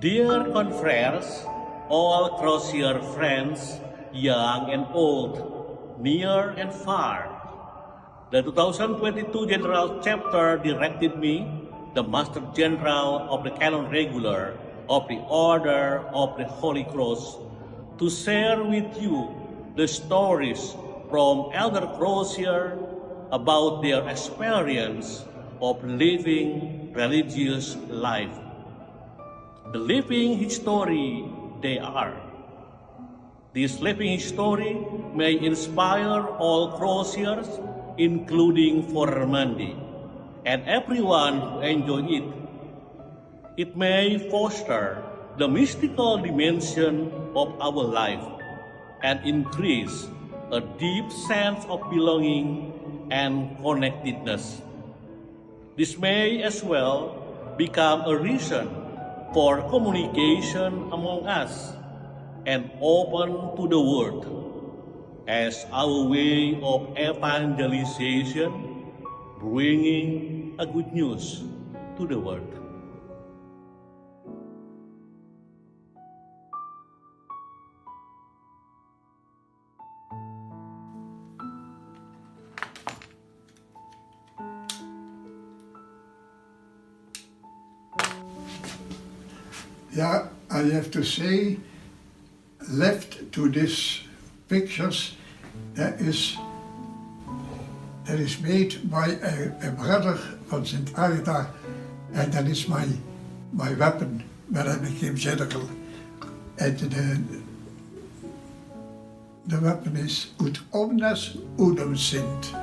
Dear confreres, all Crosier friends, young and old, near and far, the 2022 General Chapter directed me, the Master General of the Canons Regular of the Order of the Holy Cross, to share with you the stories from Elder Crosier about their experience of living religious life. The living history they are. This living history may inspire all Crosiers, including Formandi, and everyone who enjoy it. It may foster the mystical dimension of our life and increase a deep sense of belonging and connectedness. This may as well become a reason for communication among us and open to the world as our way of evangelization, bringing a good news to the world. Yeah, I have to say, left to these pictures, that is made by a brother from St. Agatha, and that is my weapon when I became general. And the weapon is ut omnes unum sint.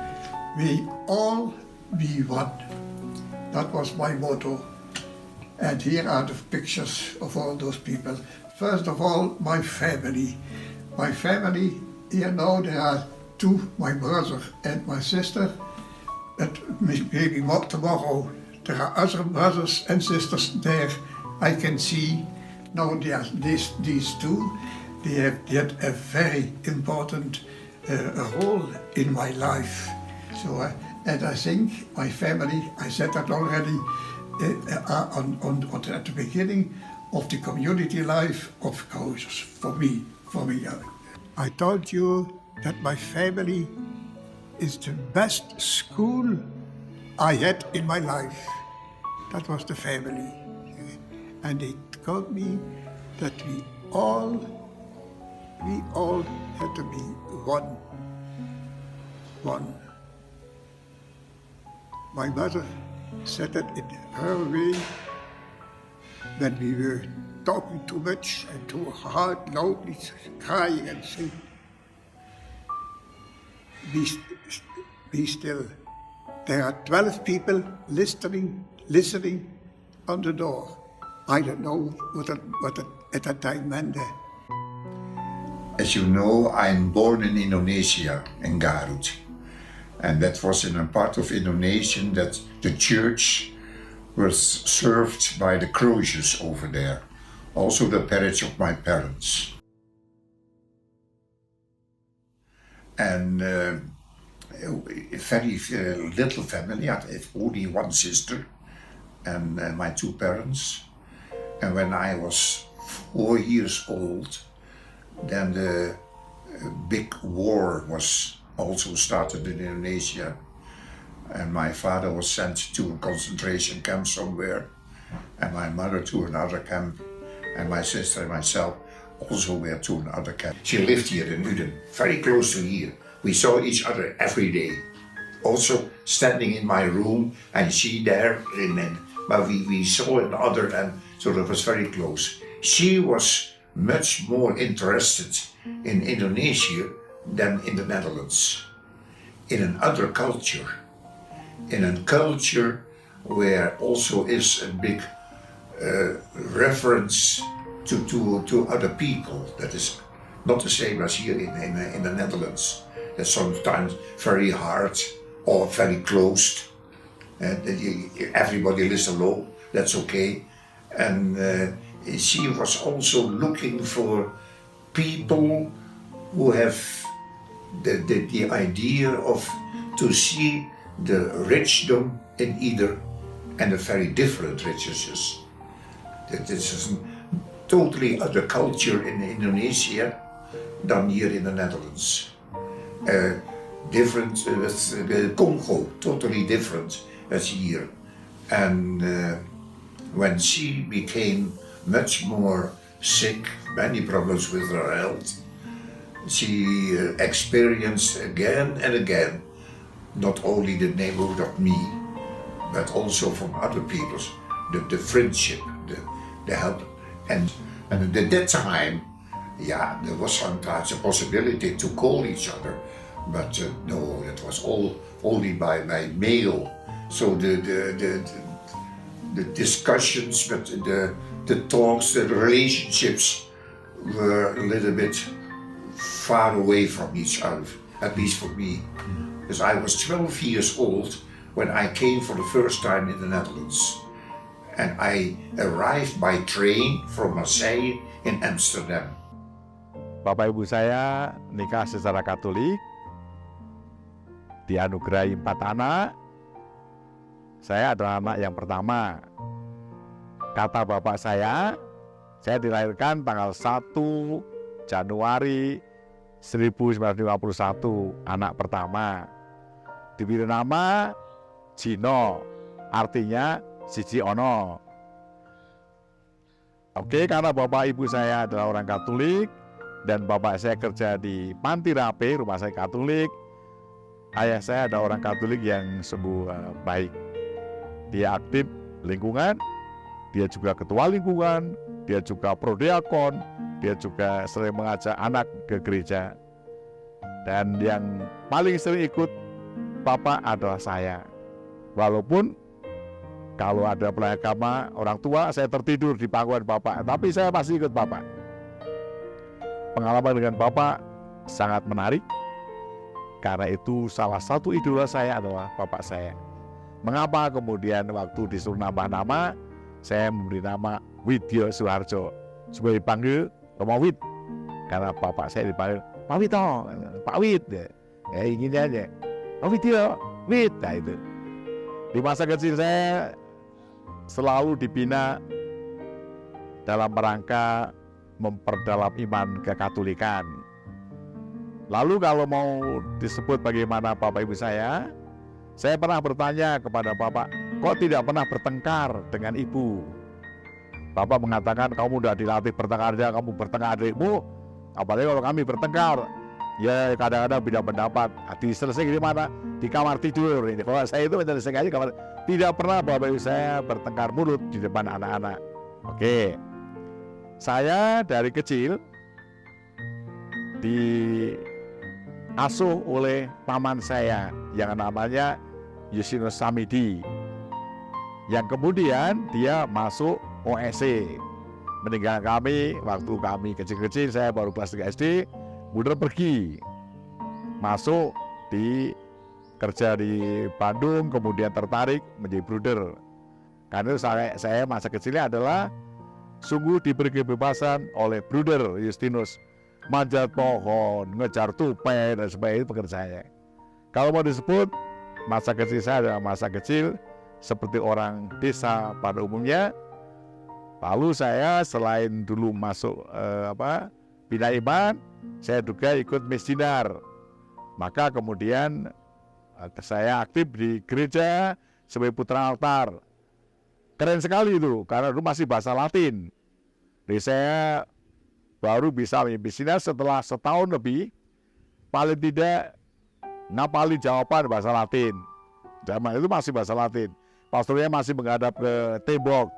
We all be one. That was my motto. And here are the pictures of all those people. First of all, my family. My family, here now there are two, my brother and my sister. But maybe more tomorrow, there are other brothers and sisters there I can see. Now these two, they had a very important role in my life. So, and I think my family, I said that already, at the beginning of the community life of Crosiers, for me. I told you that my family is the best school I had in my life. That was the family. And they told me that we all had to be one. My mother said that in her way, when we were talking too much and too hard, loudly crying and saying, be still. There are 12 people listening on the door. I don't know what at that time meant. As you know, I'm born in Indonesia, in Garut. And that was in a part of Indonesia that the church was served by the Crosiers over there. Also the parish of my parents. And a very little family. I had only one sister and my two parents. And when I was 4 years old, then the big war was also started in Indonesia, and my father was sent to a concentration camp somewhere, and my mother to another camp, and my sister and myself also were to another camp. She lived here in Uden, very close to here. We saw each other every day. Also standing in my room and she there, but we saw each other, and so that was very close. She was much more interested in Indonesia than in the Netherlands, in another culture, in a culture where also is a big reference to other people. That is not the same as here in the Netherlands. That's sometimes very hard or very closed, and everybody lives alone, that's okay. And she was also looking for people who have the idea of to see the richdom in either and the very different riches. This is totally other culture in Indonesia than here in the Netherlands. Different, Congo, totally different as here. And when she became much more sick, many problems with her health, she experienced again and again, not only the neighborhood of me, but also from other people, the friendship, the help. And at that time, yeah, there was sometimes a possibility to call each other, but no, it was all only by mail. So the discussions, but the talks, the relationships were a little bit far away from each other, at least for me. Because I was 12 years old when I came for the first time in the Netherlands. And I arrived by train from Marseille in Amsterdam. Bapak ibu saya nikah secara Katolik, dianugerahi 4 anak. Saya adalah anak yang pertama. Kata bapak saya dilahirkan tanggal 1 Januari 1951, anak pertama. Diberi nama Jino, artinya siji ono. Oke, karena bapak ibu saya adalah orang Katolik dan bapak saya kerja di panti rapi, rumah saya Katolik. Ayah saya adalah orang Katolik yang baik. Dia aktif lingkungan, dia juga ketua lingkungan, dia juga prodiakon, dia juga sering mengajak anak ke gereja. Dan yang paling sering ikut Bapak adalah saya. Walaupun kalau ada pelayan agama orang tua, saya tertidur di pangkuan Bapak, tapi saya pasti ikut Bapak. Pengalaman dengan Bapak sangat menarik, karena itu salah satu idola saya adalah Bapak saya. Mengapa kemudian waktu disuruh nambah nama, saya memberi nama Widyo Suharjo, supaya dipanggil Romo Wid, karena Bapak saya dipanggil Pak Wid, Pak Wid, ya ingin aja, Pak Widyo, Wid, nah itu. Di masa kecil saya selalu dibina dalam rangka memperdalam iman kekatolikan. Lalu kalau mau disebut bagaimana Bapak Ibu saya pernah bertanya kepada Bapak, kok tidak pernah bertengkar dengan Ibu? Bapak mengatakan, kamu sudah dilatih bertengkar aja, kamu bertengkar adikmu, apalagi kalau kami bertengkar, ya kadang-kadang beda pendapat. Diselesaikan di mana? Di kamar tidur. Ini kalau saya itu menyelesaikan aja kamar. Tidak pernah Bapak Ibu saya bertengkar mulut di depan anak-anak. Oke, saya dari kecil diasuh oleh paman saya yang namanya Yusinus Samidi, yang kemudian dia masuk OSC, meninggal kami waktu kami kecil-kecil. Saya baru kelas 3 SD, kemudian pergi masuk kerja di Bandung, kemudian tertarik menjadi bruder. Karena saya masa kecilnya adalah sungguh diberi kebebasan oleh bruder Justinus, manjat pohon, ngejar tupai dan sebagainya, pekerjaannya. Kalau mau disebut, masa kecil saya adalah masa kecil seperti orang desa pada umumnya. Lalu saya selain dulu masuk bina iman, saya juga ikut misdinar. Maka kemudian saya aktif di gereja sebagai putra altar. Keren sekali itu, karena dulu masih bahasa Latin. Jadi saya baru bisa misdinar setelah setahun lebih, paling tidak ngapalin jawaban bahasa Latin. Zaman itu masih bahasa Latin. Pastornya masih menghadap ke tembok.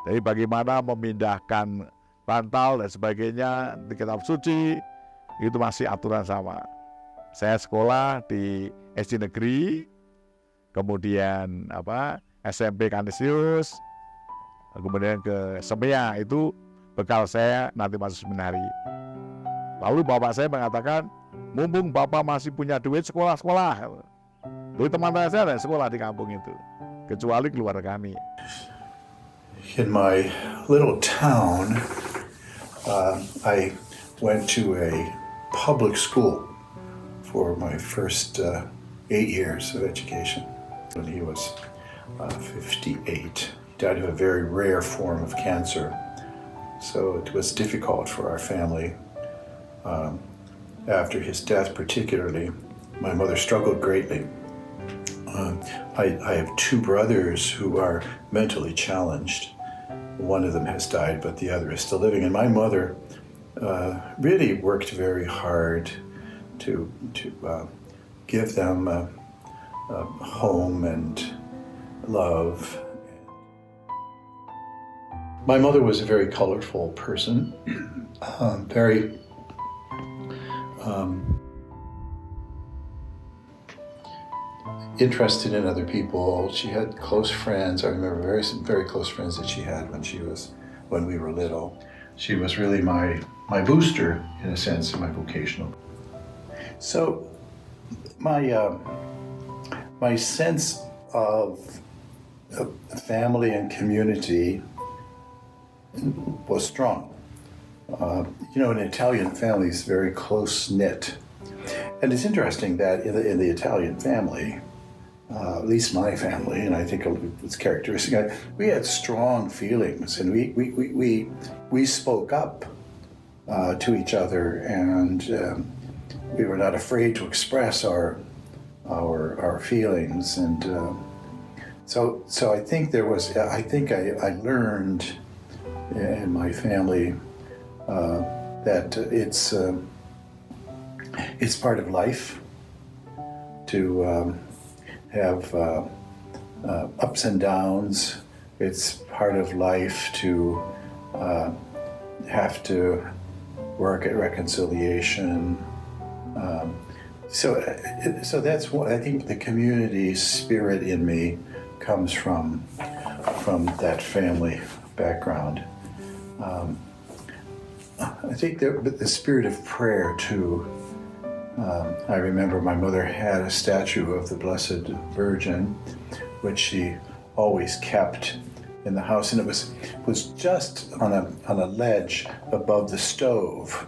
Jadi bagaimana memindahkan bantal dan sebagainya di kitab suci, itu masih aturan sama. Saya sekolah di SD negeri, kemudian SMP Canisius, kemudian ke Semea, itu bekal saya nanti masuk seminari. Lalu bapak saya mengatakan, mumpung bapak masih punya duit, sekolah-sekolah. Dulu teman-teman saya ada sekolah di kampung itu, kecuali keluarga kami. In my little town, I went to a public school for my first 8 years of education. When he was 58, he died of a very rare form of cancer. so it was difficult for our family. After his death particularly, my mother struggled greatly. I have two brothers who are mentally challenged. One of them has died, but the other is still living. And my mother really worked very hard to give them a home and love. My mother was a very colorful person, very interested in other people. She had close friends. I remember very close friends that she had when we were little. She was really my booster, in a sense, my vocational. So my sense of family and community was strong. An Italian family is very close-knit. And it's interesting that in the Italian family, at least my family, and I think it's characteristic, we had strong feelings, and we spoke up to each other, and we were not afraid to express our feelings. And so I think I learned in my family that it's part of life to have ups and downs. It's part of life to have to work at reconciliation. So that's what I think the community spirit in me comes from that family background. I think the spirit of prayer too. I remember my mother had a statue of the Blessed Virgin, which she always kept in the house, and it was just on a ledge above the stove.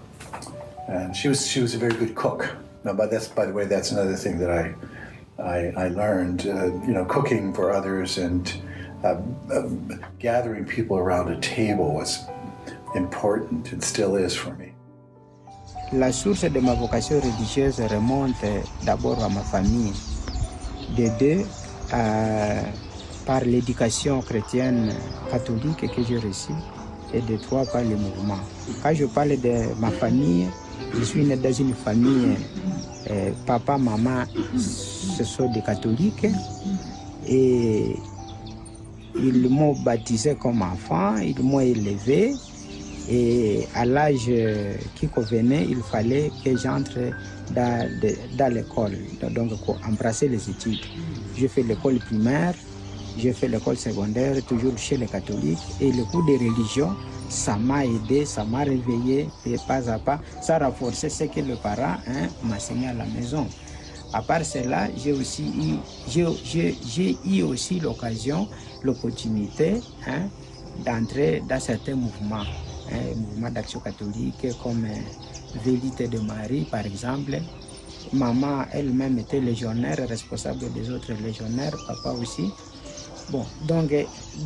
And she was a very good cook. Now, by the way, that's another thing that I learned. Cooking for others and gathering people around a table was important and still is for me. La source de ma vocation religieuse remonte d'abord à ma famille, de deux par l'éducation chrétienne catholique que j'ai reçue, et de trois par le mouvement. Quand je parle de ma famille, je suis né dans une famille, papa, maman, ce sont des catholiques, et ils m'ont baptisé comme enfant, ils m'ont élevé. Et à l'âge qui convenait, il fallait que j'entre dans l'école, donc pour embrasser les études. J'ai fait l'école primaire, j'ai fait l'école secondaire, toujours chez les catholiques. Et le cours de religion, ça m'a aidé, ça m'a réveillé, et pas à pas, ça a renforcé ce que les parents m'enseignaient à la maison. À part cela, j'ai eu aussi l'opportunité d'entrer dans certains mouvements. Mouvement d'action catholique comme Vérité de Marie par exemple. Maman elle-même était légionnaire, responsable des autres légionnaires, papa aussi. Bon, donc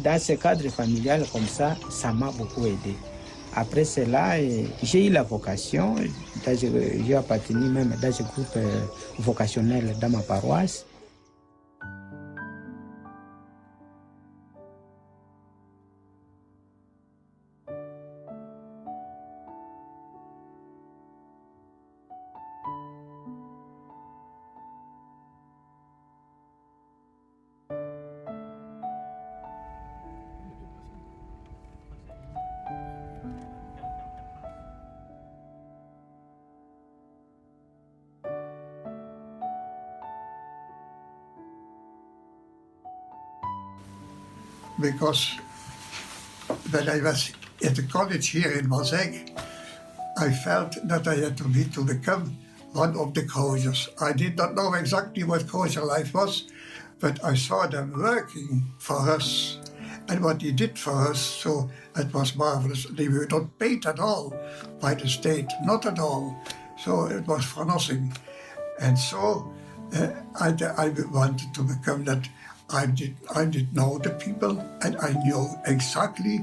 dans ce cadre familial comme ça m'a beaucoup aidé. Après cela, j'ai eu la vocation, j'ai appartenu même dans ce groupe vocationnel dans ma paroisse. Because when I was at the college here in Marseille, I felt that I had to need to become one of the Crosiers. I did not know exactly what Crosier life was, but I saw them working for us and what they did for us, so it was marvelous. They were not paid at all by the state, not at all. So it was for nothing. And so I wanted to become that. I did know the people, and I knew exactly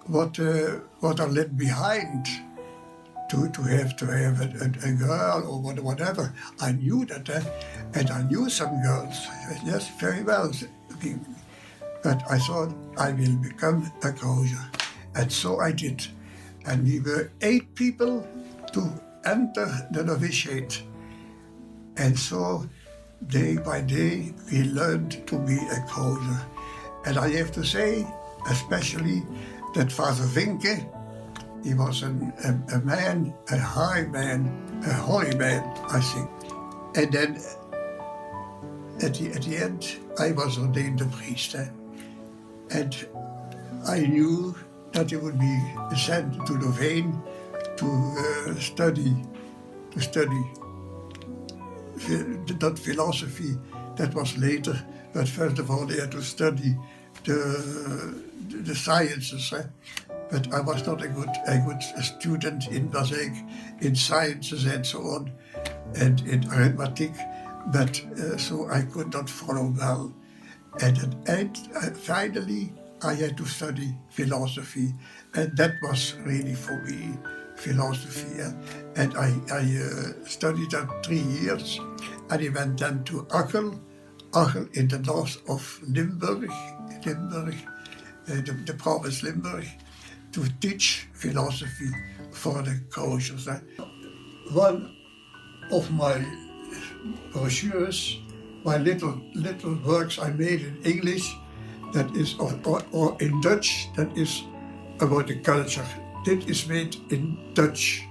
what are left behind to have a girl or whatever. I knew that, and I knew some girls, yes, very well. But I thought I will become a Crosier, and so I did. And we were 8 people to enter the novitiate. And so, day by day, we learned to be a Crosier. And I have to say, especially, that Father Vinke, he was a man, a high man, a holy man, I think. And then, at the end, I was ordained a priest. And I knew that he would be sent to Louvain to study not philosophy, that was later, but first of all they had to study the sciences. But I was not a good student in sciences and so on, and in arithmetic, but so I could not follow well. And finally I had to study philosophy, and that was really for me, philosophy. And I studied that 3 years, and I went then to Achel in the north of Limburg, the province Limburg, to teach philosophy for the Crosiers. One of my brochures, my little works I made in English, that is, or in Dutch, that is about the culture. Dit is made in Dutch.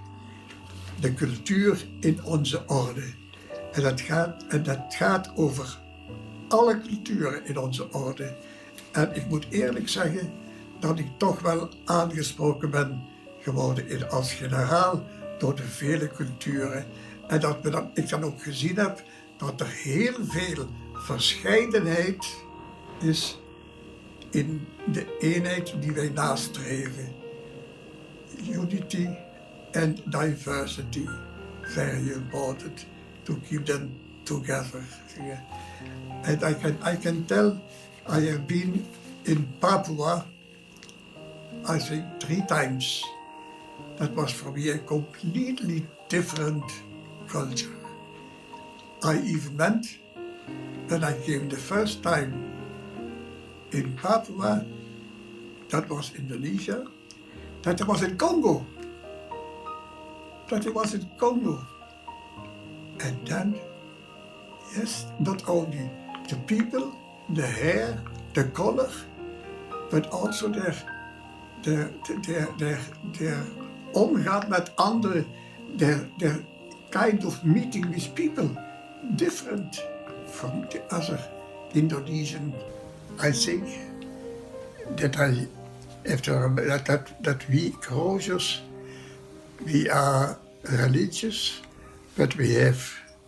De cultuur in onze orde. En dat gaat over alle culturen in onze orde. En ik moet eerlijk zeggen dat ik toch wel aangesproken ben geworden als generaal door de vele culturen. En dat ik dan ook gezien heb dat er heel veel verscheidenheid is in de eenheid die wij nastreven. Unity and diversity, very important to keep them together. And I can tell I have been in Papua, I think 3 times. That was for me a completely different culture. I even meant when I came the first time in Papua, that was Indonesia, that I was in Congo. And then, yes, not only the people, the hair, the color, but also their omgaan met anderen, their kind of meeting with people, different from the other Indonesian. I think that I have to remember that we Crosiers, we are religious, but we have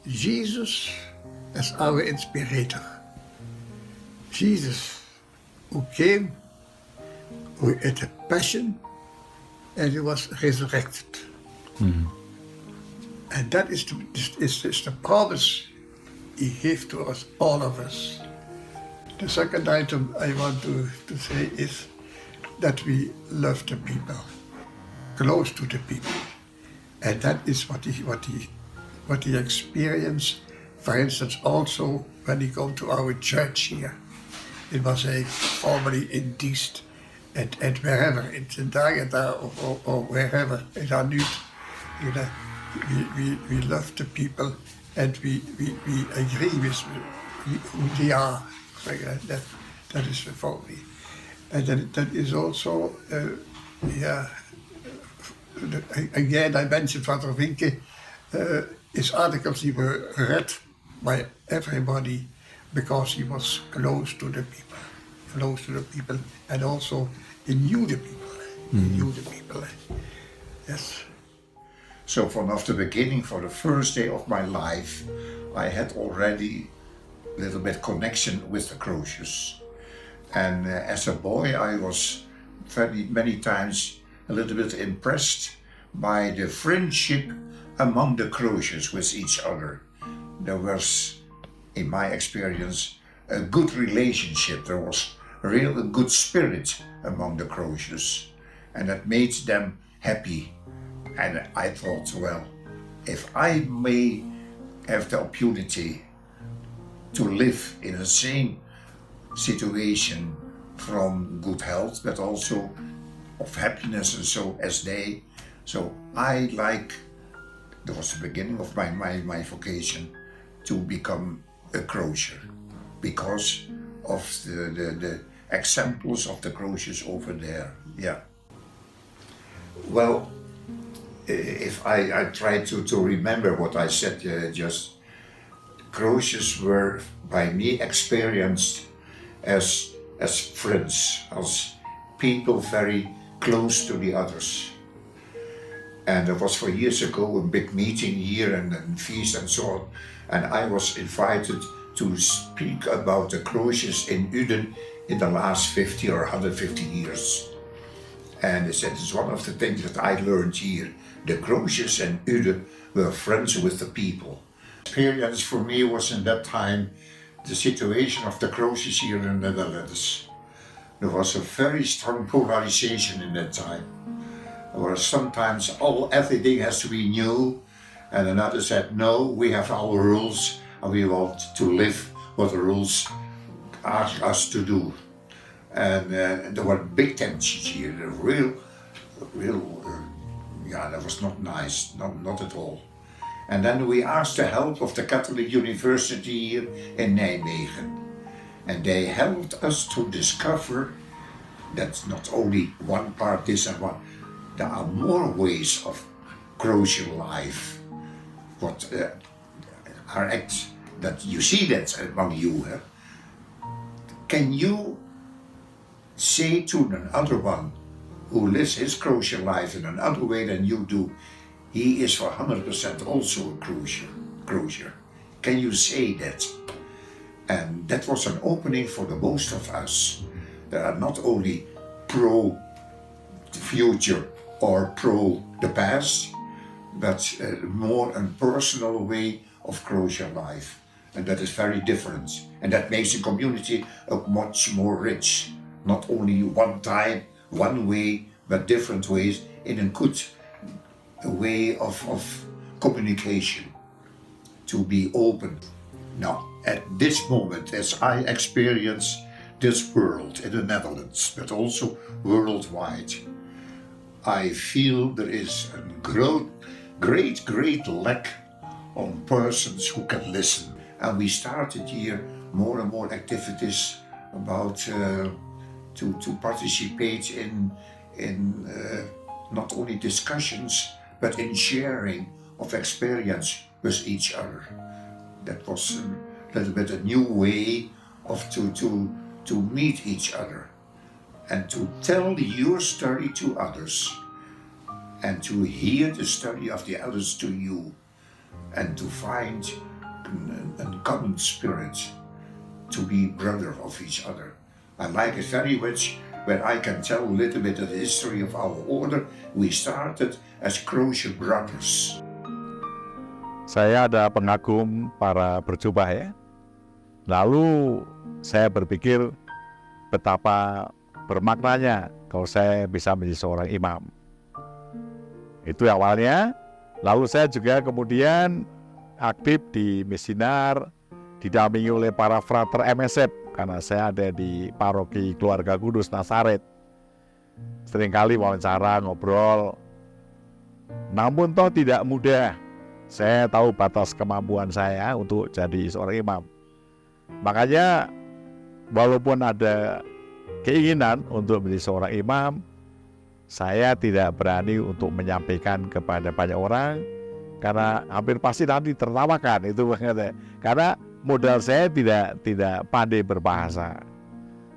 Jesus as our inspirator. Jesus, who came, who had a passion, and he was resurrected. Mm-hmm. And that is the promise he gave to us, all of us. The second item I want to say is that we love the people, close to the people. And that is what he experienced, for instance, also when he came to our church here. It was a formerly in Diest and wherever, in Sint-Agatha or wherever, in Anut. We love the people and we agree with who they are. That is for me. And that is also, again I mentioned Father Vinke, his articles he were read by everybody because he was close to the people, and also he knew the people, yes. So vanaf the beginning, for the first day of my life, I had already a little bit connection with the Crosiers. And as a boy, I was many times a little bit impressed by the friendship among the Crosiers with each other. There was, in my experience, a good relationship. There was a real good spirit among the Crosiers. and that made them happy. And I thought, well, if I may have the opportunity to live in the same situation from good health, but also of happiness and so as they, so I like, that was the beginning of my vocation, to become a Crosier, because of the examples of the Crosiers over there. Yeah. Well, if I try to remember what I said just, Crosiers were by me experienced as friends, as people very close to the others. And there was for years ago a big meeting here and feast and so on, and I was invited to speak about the Crosiers in Uden in the last 50 or 150 years. And they said it's one of the things that I learned here. The Crosiers in Uden were friends with the people. Experience for me was in that time the situation of the Crosiers here in the Netherlands. There was a very strong polarization in that time, where sometimes everything has to be new, and another said, no, we have our rules and we want to live what the rules ask us to do. And there were big tensions here, that was not nice, not at all. And then we asked the help of the Catholic University here in Nijmegen. And they helped us to discover that not only one part this and one, there are more ways of Crosier life. What are acts that you see that among you. Can you say to another one who lives his Crosier life in another way than you do, he is for 100% also a Crosier? Can you say that? And that was an opening for the most of us. That are not only pro the future or pro the past, but more a personal way of Crosier life. And that is very different. And that makes the community much more rich. Not only one time, one way, but different ways in a good way of communication. To be open. Now, at this moment, as I experience this world in the Netherlands, but also worldwide, I feel there is a great lack on persons who can listen. And we started here more and more activities about to participate in not only discussions, but in sharing of experience with each other. That was a little bit a new way of to meet each other and to tell your story to others and to hear the story of the others to you and to find a common spirit to be brother of each other. I like it very much when I can tell a little bit of the history of our order. We started as Crosier brothers. Saya ada pengagum para berjubah ya. Lalu saya berpikir betapa bermaknanya kalau saya bisa menjadi seorang imam. Itu awalnya. Lalu saya juga kemudian aktif di misinar, didampingi oleh para frater MSF karena saya ada di paroki Keluarga Kudus Nazaret. Seringkali wawancara, ngobrol. Namun toh tidak mudah. Saya tahu batas kemampuan saya untuk jadi seorang imam. Makanya walaupun ada keinginan untuk menjadi seorang imam, saya tidak berani untuk menyampaikan kepada banyak orang karena hampir pasti nanti tertawakan itu karena modal saya tidak pandai berbahasa.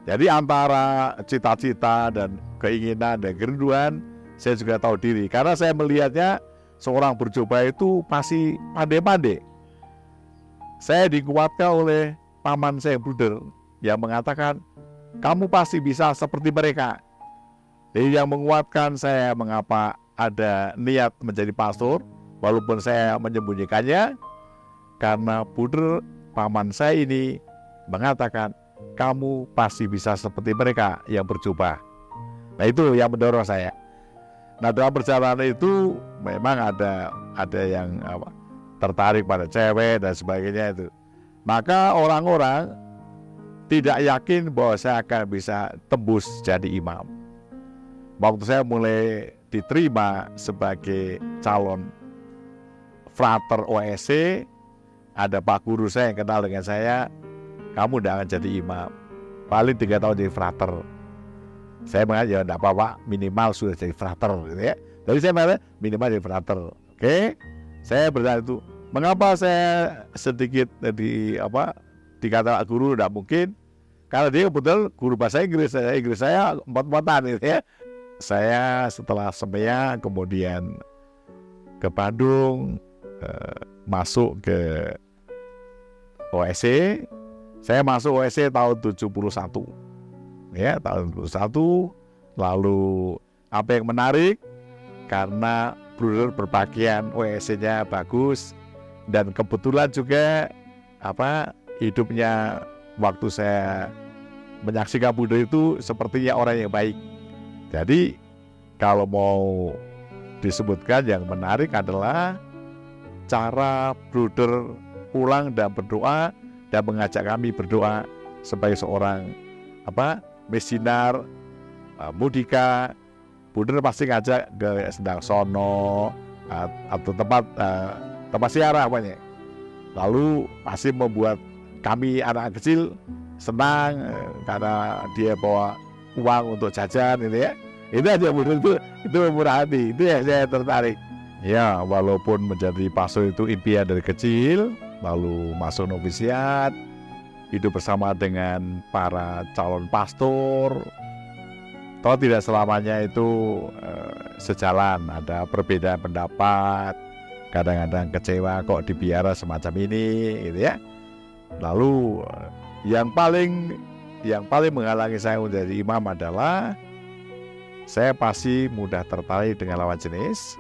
Jadi antara cita-cita dan keinginan dan kerinduan, saya juga tahu diri karena saya melihatnya seorang berjubah itu pasti pandai-pandai. Saya dikuatkan oleh paman saya Bruder yang mengatakan, kamu pasti bisa seperti mereka. Jadi yang menguatkan saya mengapa ada niat menjadi pastor, walaupun saya menyembunyikannya, karena Bruder paman saya ini mengatakan, kamu pasti bisa seperti mereka yang berjubah. Nah itu yang mendorong saya. Nah, dalam perjalanan itu memang ada yang tertarik pada cewek dan sebagainya itu. Maka orang-orang tidak yakin bahwa saya akan bisa tembus jadi imam. Waktu saya mulai diterima sebagai calon frater OSC, ada Pak Guru saya yang kenal dengan saya, kamu tidak akan jadi imam, paling 3 tahun jadi frater. Saya mengatakan, ya tidak apa-apa, minimal sudah jadi frater, gitu ya. Jadi saya mengatakan minimal jadi frater. Oke, saya bertanya itu, mengapa saya sedikit dikata Pak Guru tidak mungkin? Karena dia kebetulan guru bahasa Inggris saya empot-empotan, gitu ya. Saya setelah semea kemudian ke Bandung, masuk ke OSC. Saya masuk OSC tahun 71. Ya, tahun 71. Lalu apa yang menarik, karena bruder berpakaian OSC-nya bagus, dan kebetulan juga hidupnya waktu saya menyaksikan bruder itu sepertinya orang yang baik. Jadi kalau mau disebutkan, yang menarik adalah cara bruder pulang dan berdoa dan mengajak kami berdoa sebagai seorang misinar mudika. Bruder pasti ngajak ke Sendang Sono atau tempat siarah apanya. Lalu pasti membuat kami anak kecil senang karena dia bawa uang untuk jajan, gitu ya. Itu aja bruder itu murah hati. Itu yang saya tertarik. Ya, walaupun menjadi pastor itu impian dari kecil, lalu masuk novisiat, hidup bersama dengan para calon pastor, toh tidak selamanya itu sejalan, ada perbedaan pendapat, kadang-kadang kecewa kok dibiara semacam ini, gitu ya. Lalu yang paling menghalangi saya menjadi imam adalah saya pasti mudah tertarik dengan lawan jenis.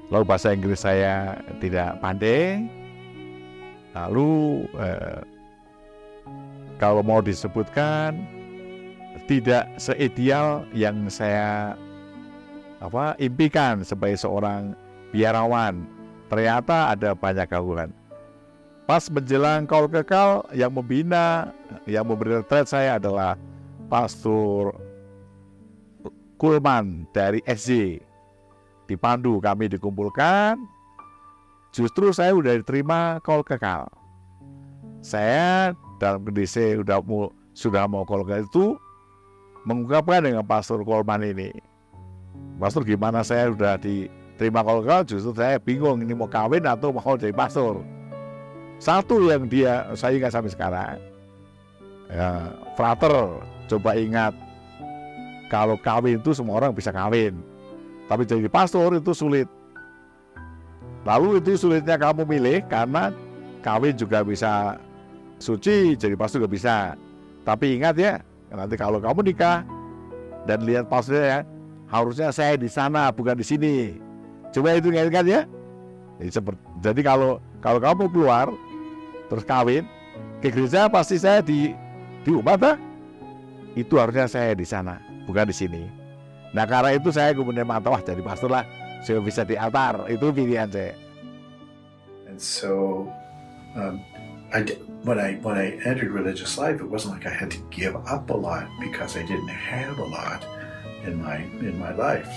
Lalu bahasa Inggris saya tidak pandai. Lalu kalau mau disebutkan, tidak seideal yang saya impikan sebagai seorang biarawan. Ternyata ada banyak gangguan. Pas menjelang kaul kekal, yang membina, yang memberi retret saya adalah Pastor Kulman dari SJ. Dipandu kami dikumpulkan, justru saya sudah diterima kaul kekal. Saya dalam kondisi sudah mau kaul kekal itu mengungkapkan dengan Pastor Kulman ini, Pastor, gimana saya sudah diterima kaul kekal, justru saya bingung ini mau kawin atau mau jadi pastor. Satu yang saya ingat sampai sekarang, ya, frater, coba ingat, kalau kawin itu semua orang bisa kawin, tapi jadi pastor itu sulit. Lalu itu sulitnya kamu milih, karena kawin juga bisa suci, jadi pastor juga bisa. Tapi ingat ya, nanti kalau kamu nikah dan lihat pastornya, harusnya saya di sana bukan di sini. Coba itu ingat ya. Jadi kalau kamu keluar terus kawin ke gereja, pasti saya di umat, itu harusnya saya di sana bukan di sini. Nah, karena itu saya kemudian mantap, jadi pastor lah, saya bisa di altar. Itu pilihan saya. And so when I entered religious life, it wasn't like I had to give up a lot because I didn't have a lot in my life.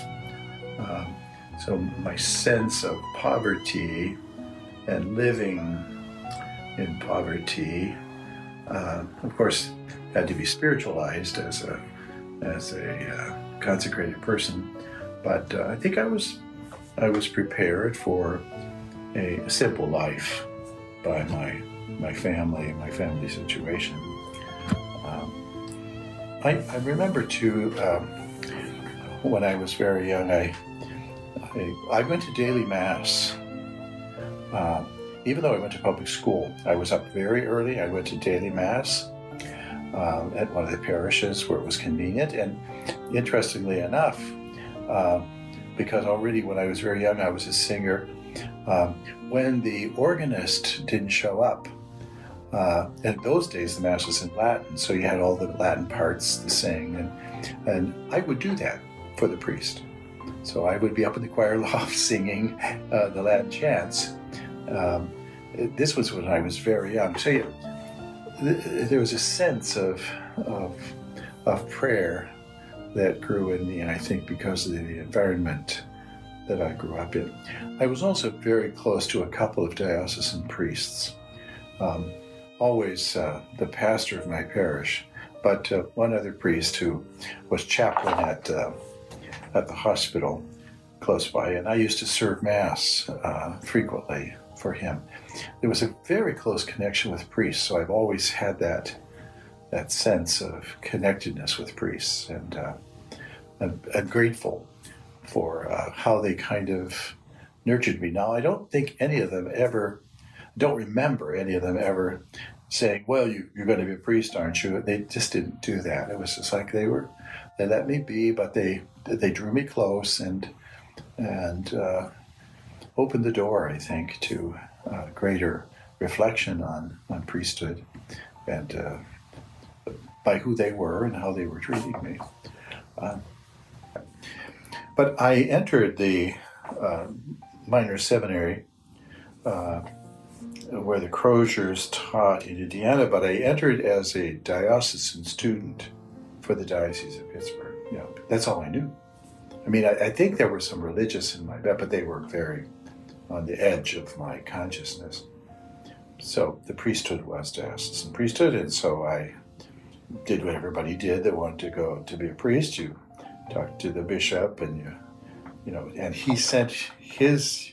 So my sense of poverty and living in poverty, of course, had to be spiritualized as a consecrated person. But I think I was prepared for a simple life by my family situation. I remember too, when I was very young, I went to daily mass. Even though I went to public school, I was up very early. I went to daily mass at one of the parishes where it was convenient. And interestingly enough, because already when I was very young, I was a singer. When the organist didn't show up, in those days the mass was in Latin, so you had all the Latin parts to sing, and I would do that for the priest. So I would be up in the choir loft singing the Latin chants. This was when I was very young. So there was a sense of prayer that grew in me, I think, because of the environment that I grew up in. I was also very close to a couple of diocesan priests, always the pastor of my parish, but one other priest who was chaplain at the hospital close by, and I used to serve Mass frequently for him. There was a very close connection with priests, so I've always had that sense of connectedness with priests, and I'm grateful for how they kind of nurtured me. Now, I don't remember any of them ever saying, well, you're going to be a priest, aren't you? They just didn't do that. It was just like they let me be, but they drew me close and opened the door, I think, to greater reflection on priesthood and by who they were and how they were treating me. But I entered the minor seminary where the Crosiers taught in Indiana, but I entered as a diocesan student for the Diocese of Pittsburgh. That's all I knew. I mean, I think there were some religious in my bed, but they were very on the edge of my consciousness. So the priesthood was diocesan priesthood, and so I did what everybody did that wanted to go to be a priest. You talked to the bishop, and and he sent his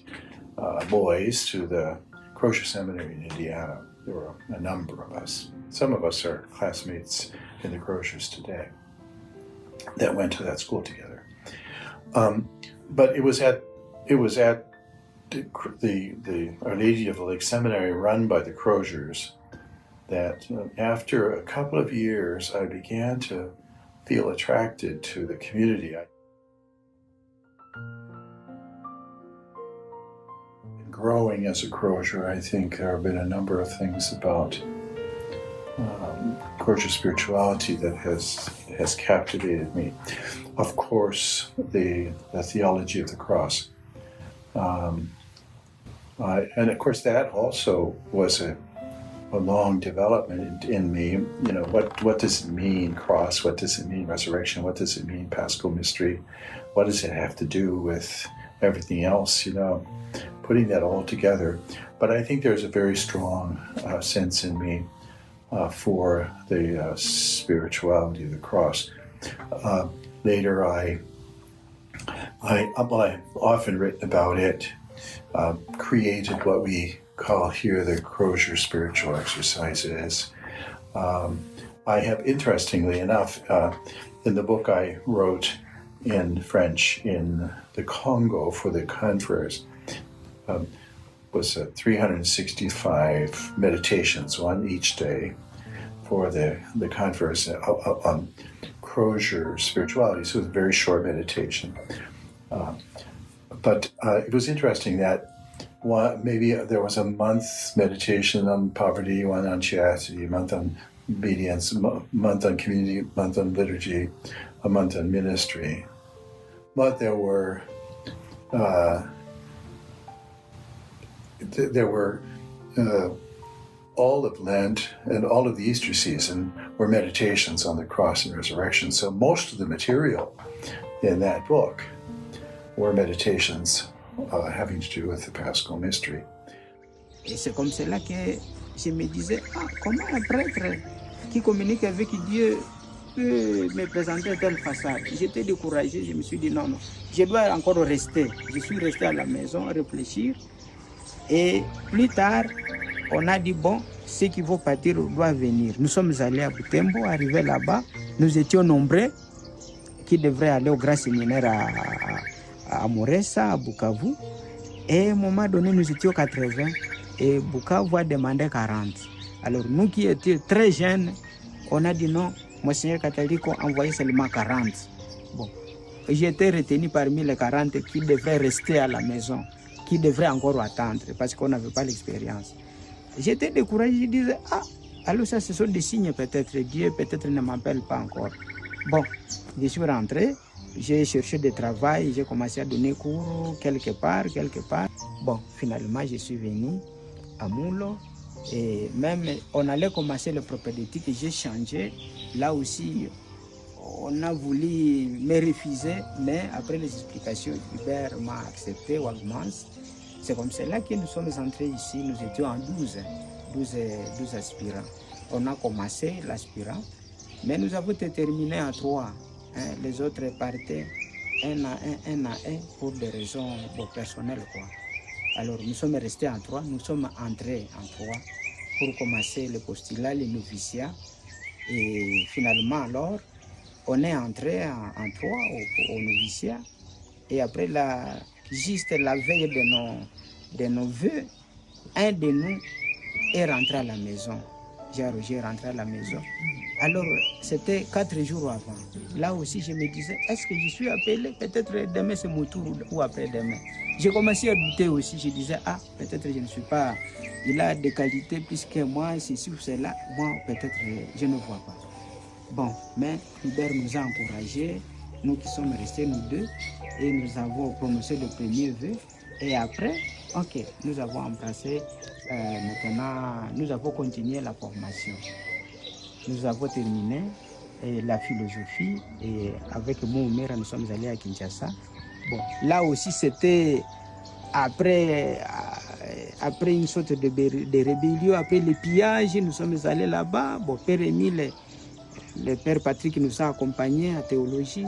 boys to the Crosier Seminary in Indiana. There were a number of us. Some of us are classmates in the Crosiers today that went to that school together. But it was at the Our Lady of the Lake Seminary, run by the Crosiers, that after a couple of years I began to feel attracted to the community. Growing as a Crosier, I think there have been a number of things about Crosier spirituality that has captivated me. Of course, the theology of the cross. And of course, that also was a long development in me. What does it mean cross? What does it mean resurrection? What does it mean Paschal mystery? What does it have to do with everything else? Putting that all together. But I think there's a very strong sense in me for the spirituality of the cross. Later, I've often written about it, created what we call here the Crosier spiritual exercises. I have, interestingly enough, in the book I wrote in French in the Congo for the Confreres, was 365 meditations, one each day, for the Confreres on Crosier spirituality. So it was a very short meditation. But it was interesting that maybe there was a month meditation on poverty, one on chastity, a month on obedience, a month on community, a month on liturgy, a month on ministry. But there were all of Lent and all of the Easter season were meditations on the cross and resurrection. So most of the material in that book were meditations having to do with the Paschal mystery. Et c'est comme cela que je me disais, comment un prêtre qui communique avec Dieu peut me présenter telle façade? J'étais découragé, je me suis dit non, je dois encore rester. Je suis resté à la maison, réfléchir. Et plus tard, on a dit, bon, ceux qui vont partir doivent venir. Nous sommes allés à Butembo, arrivés là-bas. Nous étions nombreux qui devraient aller au grand séminaire à Moressa, à Bukavu. Et à un moment donné, nous étions 80 et Bukavu a demandé 40. Alors nous qui étions très jeunes, on a dit non, Monseigneur catholique a envoyé seulement 40. Bon, j'ai été retenu parmi les 40 qui devraient rester à la maison, qui devraient encore attendre parce qu'on n'avait pas l'expérience. J'étais découragé, je disais, alors ça ce sont des signes peut-être, Dieu peut-être ne m'appelle pas encore. Bon, je suis rentré j'ai cherché du travail, j'ai commencé à donner cours quelque part. Bon, finalement, je suis venu à Moulo. Et même, on allait commencer le propédeutique, j'ai changé. Là aussi, on a voulu me refuser, mais après les explications, Hubert m'a accepté, Wagmans. C'est comme cela que nous sommes entrés ici. Nous étions en 12 aspirants. On a commencé l'aspirant, mais nous avons terminé en 3. Les autres partaient un à un pour des raisons personnelles, quoi. Alors nous sommes restés en 3, nous sommes entrés en 3 pour commencer le postulat, le noviciat. Et finalement, alors, on est entré en 3 au noviciat. Et après, juste la veille de nos vœux, un de nous est rentré à la maison. Roger est rentré à la maison. Alors, c'était 4 jours avant. Là aussi, je me disais, est-ce que je suis appelé? Peut-être demain, c'est mon tour ou après-demain. J'ai commencé à douter aussi. Je disais, peut-être je ne suis pas... Il a des qualités plus que moi, ceci ou cela. Moi, peut-être, je ne vois pas. Bon, mais Hubert nous a encouragés, nous qui sommes restés, nous deux, et nous avons prononcé le premier vœu. Et après, nous avons embrassé, maintenant, nous avons continué la formation. Nous avons terminé la philosophie et avec mon mère, nous sommes allés à Kinshasa. Bon, là aussi, c'était après une sorte de rébellion, après les pillages, nous sommes allés là-bas. Bon, Père Émile, le Père Patrick nous a accompagnés en théologie.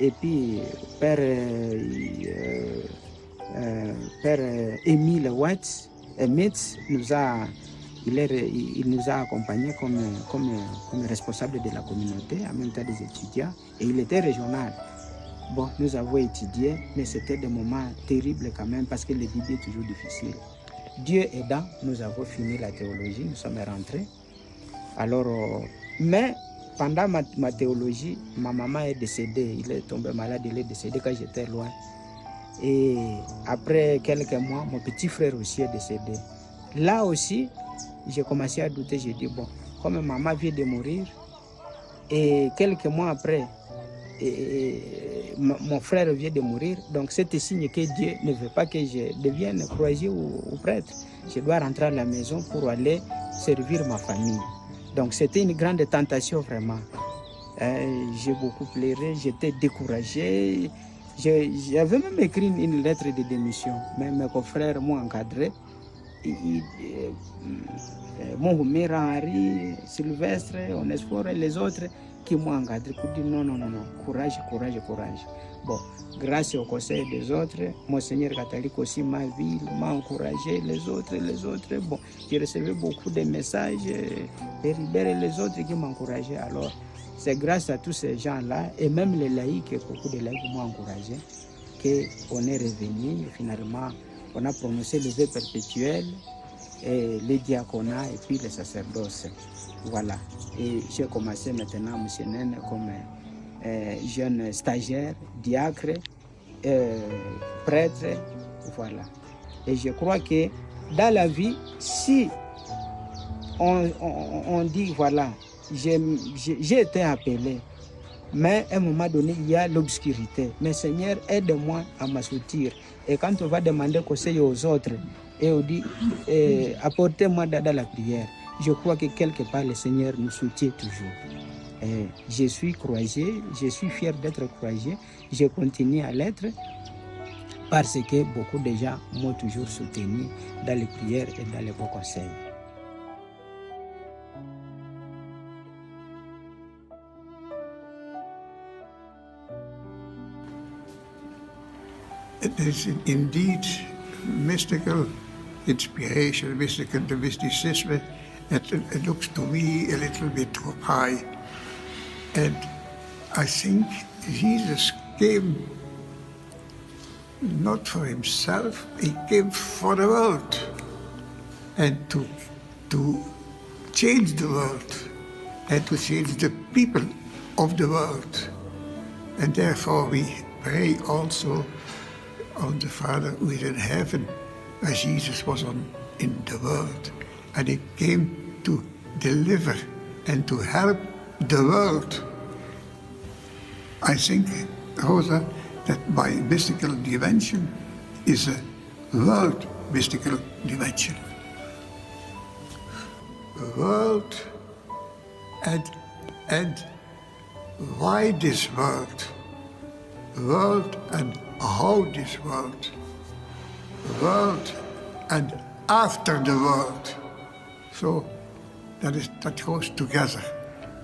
Et puis, Père Émile Metz nous a accompagnés comme responsable de la communauté, en même temps des étudiants. Et il était régional. Bon, nous avons étudié, mais c'était des moments terribles quand même, parce que le début est toujours difficile. Dieu aidant, nous avons fini la théologie, nous sommes rentrés. Alors, mais pendant ma théologie, ma maman est décédée. Il est tombé malade, il est décédé quand j'étais loin. Et après quelques mois, mon petit frère aussi est décédé. Là aussi, j'ai commencé à douter. J'ai dit, bon, comme maman vient de mourir, et quelques mois après, mon frère vient de mourir, donc c'est signe que Dieu ne veut pas que je devienne croisier ou prêtre. Je dois rentrer à la maison pour aller servir ma famille. Donc c'était une grande tentation vraiment. J'ai beaucoup pleuré, j'étais découragé. J'avais même écrit une lettre de démission, mais mes confrères m'ont encadré. Mon mère Henri, Sylvestre, Onesphore et les autres qui m'ont encadré pour dire non, courage. Bon, grâce au conseil des autres, Monseigneur catholique aussi m'a encouragé, les autres. Bon, j'ai reçu beaucoup de messages, Hubert et les autres qui m'encourageaient. Alors, c'est grâce à tous ces gens-là, et même les laïcs, beaucoup de laïcs m'ont encouragé, qu'on est revenu. Finalement, on a prononcé le vœu perpétuel, et les diaconats et puis les sacerdoces. Voilà. Et j'ai commencé maintenant, M. Nene, comme jeune stagiaire, diacre, prêtre. Voilà. Et je crois que dans la vie, si on dit, voilà, j'ai été appelé, mais à un moment donné, il y a l'obscurité. Mais Seigneur, aide-moi à m'assoupir. Et quand on va demander conseil aux autres, et on dit, apportez-moi dans la prière, je crois que quelque part, le Seigneur nous soutient toujours. Je suis croisier, je suis fier d'être croisier, je continue à l'être, parce que beaucoup de gens m'ont toujours soutenu dans les prières et dans les bons conseils. It is indeed mystical inspiration, the mysticism. It looks to me a little bit too high. And I think Jesus came not for himself, he came for the world. And to change the world and to change the people of the world. And therefore we pray also on the Father who is in heaven, as Jesus was in the world. And he came to deliver and to help the world. I think Rosa, that my mystical dimension is a world mystical dimension. World and why this world? World and how this world? World and after the world. So that goes together.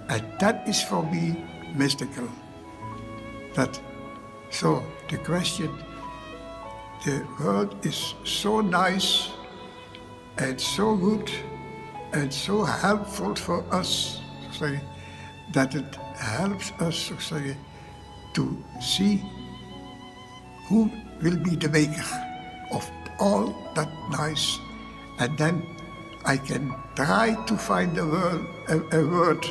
And that is for me mystical. So the question, the world is so nice and so good and so helpful for us, that it helps us to see who will be the maker of all that nice, and then I can try to find a word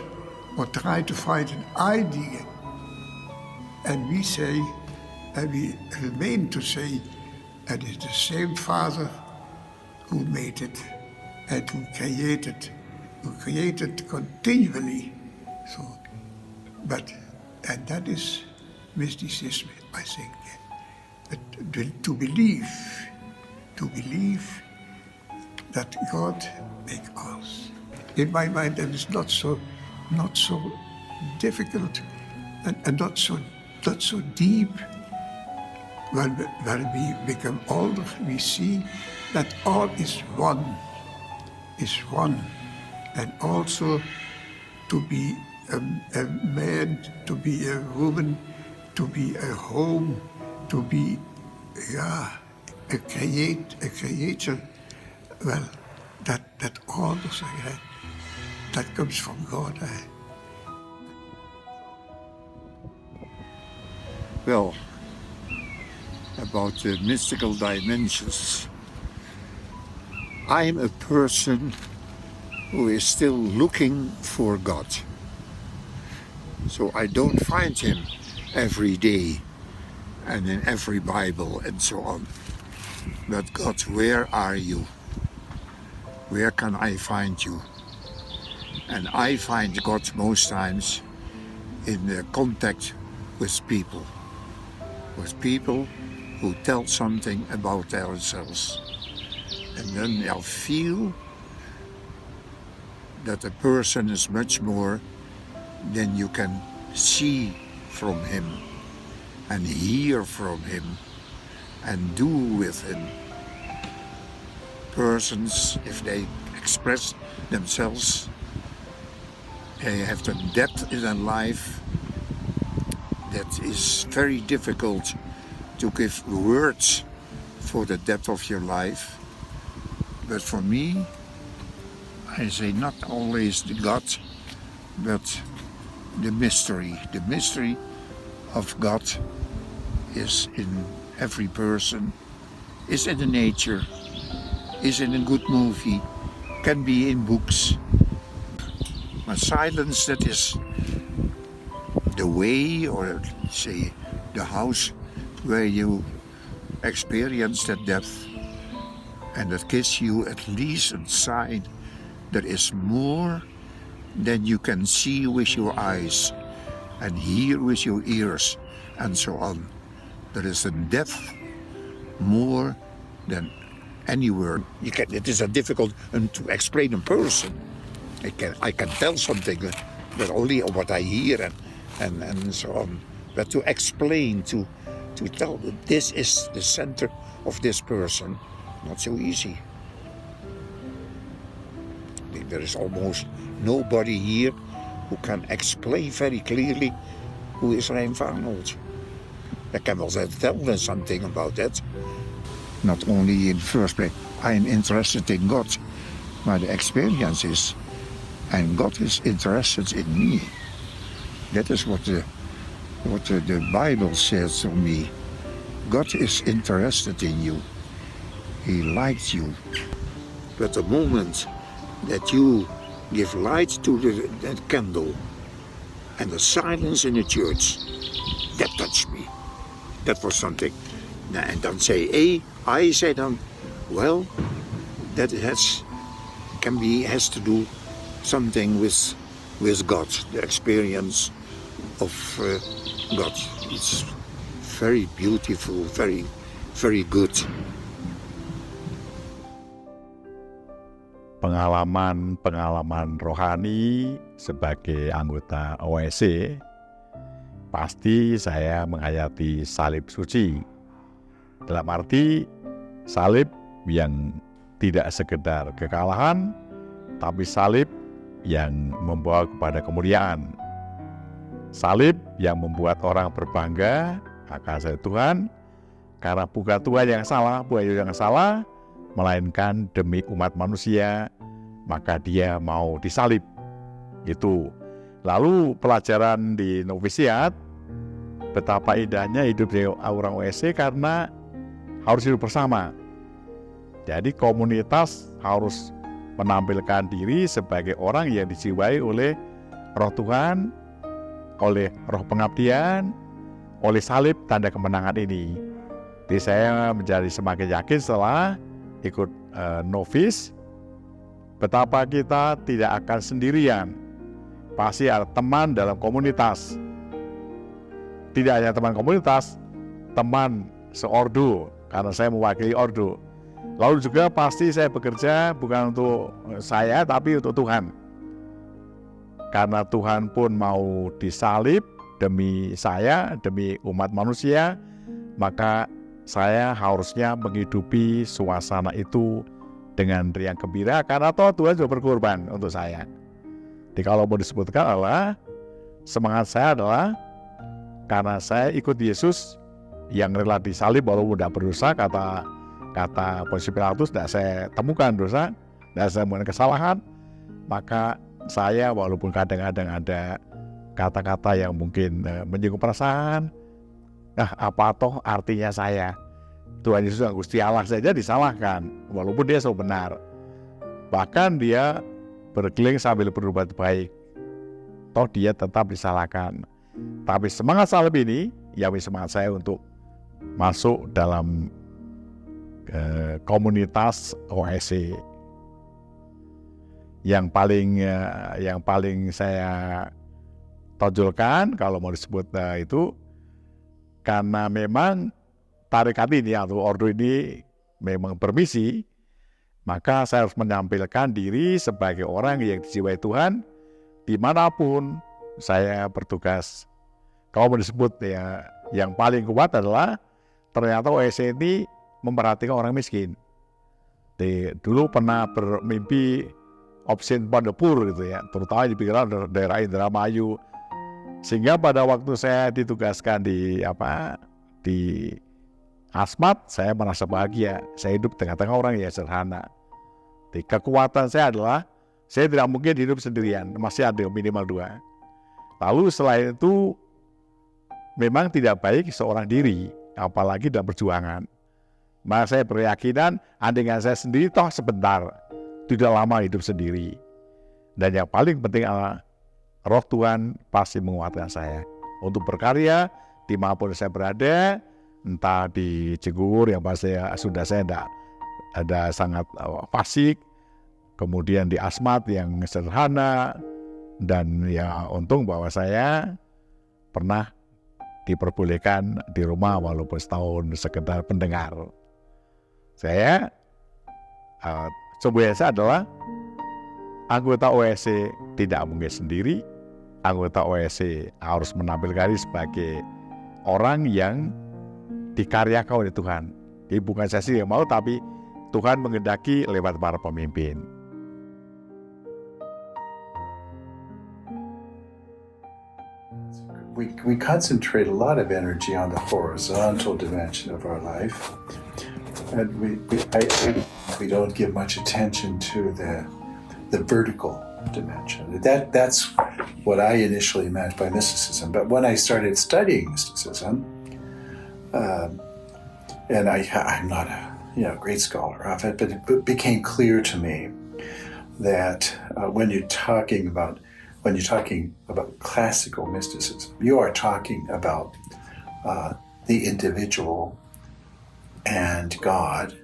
or try to find an idea. And we say, and we remain to say, it is the same Father who made it and who created continually. So, and that is mysticism, I think. To believe that God made us. In my mind, that is not so difficult and not so deep. When we become older, we see that all is one, and also to be a man, to be a woman, to be a home, to be a creator. Well, that all that comes from God. Well, about the mystical dimensions, I'm a person who is still looking for God. So I don't find him every day and in every Bible and so on. But God, where are you? Where can I find you? And I find God most times in the contact with people who tell something about themselves. And then I feel that a person is much more than you can see from him and hear from him and do with him. Persons, if they express themselves, they have the depth in their life that is very difficult to give words for the depth of your life. But for me, I say not always the God, but the mystery. The mystery of God is in every person, is in the nature, is in a good movie, can be in books. But silence, that is the way, or say the house where you experience that depth, and that gives you at least a sign that is more than you can see with your eyes and hear with your ears and so on. There is a depth more than any word. It is a difficult to explain in person. I can tell something, but only what I hear and so on. But to explain, to tell that this is the center of this person, not so easy. There is almost nobody here who can explain very clearly who is Rein Arnold. I can also tell them something about that. Not only in the first place, I am interested in God, but the experience is, and God is interested in me. That is what the Bible says to me. God is interested in you. He likes you. But the moment that you give light to the candle and the silence in the church, that touched me. That was something. And then I say then, well, that has to do something with God, the experience of God. very beautiful, very, very good. Pengalaman rohani sebagai anggota OSC, pasti saya menghayati salib suci. Dalam arti salib yang tidak sekedar kekalahan, tapi salib yang membawa kepada kemuliaan. Salib yang membuat orang berbangga akan salib Tuhan, karena bukan Tuhan yang salah, bukan Yesus yang salah, melainkan demi umat manusia, maka dia mau disalib. Itu. Lalu pelajaran di novisiat, betapa indahnya hidup di orang OSC karena harus hidup bersama. Jadi komunitas harus menampilkan diri sebagai orang yang dijiwai oleh roh Tuhan, oleh roh pengabdian, oleh salib tanda kemenangan ini. Jadi saya menjadi semakin yakin setelah ikut novis, betapa kita tidak akan sendirian. Pasti ada teman dalam komunitas. Tidak hanya teman komunitas, teman seordo, karena saya mewakili ordo. Lalu juga pasti saya bekerja bukan untuk saya, tapi untuk Tuhan. Karena Tuhan pun mau disalib demi saya, demi umat manusia, maka saya harusnya menghidupi suasana itu dengan riang gembira, karena Tuhan juga berkorban untuk saya. Jadi kalau mau disebutkan adalah semangat saya adalah karena saya ikut Yesus yang rela disalib walaupun tidak berdosa, kata Pontius Pilatus, tidak saya temukan dosa, tidak saya melakukan kesalahan, maka saya walaupun kadang-kadang ada kata-kata yang mungkin menyinggung perasaan, apa toh artinya saya? Tuhan Yesus yang Gusti Allah saja disalahkan, walaupun dia selalu benar. Bahkan dia berkeliling sambil berbuat baik, toh dia tetap disalahkan. Tapi semangat salib ini, ya semangat saya untuk masuk dalam komunitas OSC. Yang paling saya tonjolkan kalau mau disebut itu, karena memang tarekat ini atau ordo ini memang permisi, maka saya harus menampilkan diri sebagai orang yang dijiwai Tuhan dimanapun saya bertugas. Kalau mau disebut ya, yang paling kuat adalah ternyata OSC ini memperhatikan orang miskin. Dulu pernah bermimpi opsin pada pur gitu ya, terutama di pikiran daerah Indramayu. Sehingga pada waktu saya ditugaskan di Asmat, saya merasa bahagia. Saya hidup tengah-tengah orang yang sederhana. Jadi kekuatan saya adalah saya tidak mungkin hidup sendirian, masih ada minimal 2. Lalu selain itu memang tidak baik seorang diri, apalagi dalam perjuangan. Maka saya berkeyakinan andaikan saya sendiri toh sebentar, tidak lama hidup sendiri. Dan yang paling penting adalah roh Tuhan pasti menguatkan saya untuk berkarya dimanapun saya berada, entah di Cigur yang pasti sudah saya ada sangat fasik, kemudian di Asmat yang sederhana, dan ya untung bahwa saya pernah diperbolehkan di rumah walaupun setahun sekedar pendengar. Saya sebenarnya adalah anggota OSC tidak mungkin sendiri. Anggota OSC harus menampilkan diri sebagai orang yang dikaryakan oleh Tuhan. Jadi bukan saya sendiri yang mau, tapi Tuhan mengendaki lewat para pemimpin. We concentrate a lot of energy on the horizontal dimension of our life, and we don't give much attention to the vertical dimension. That's what I initially meant by mysticism. But when I started studying mysticism, and I'm not a great scholar of it, but it became clear to me that when you're talking about classical mysticism, you are talking about the individual and God,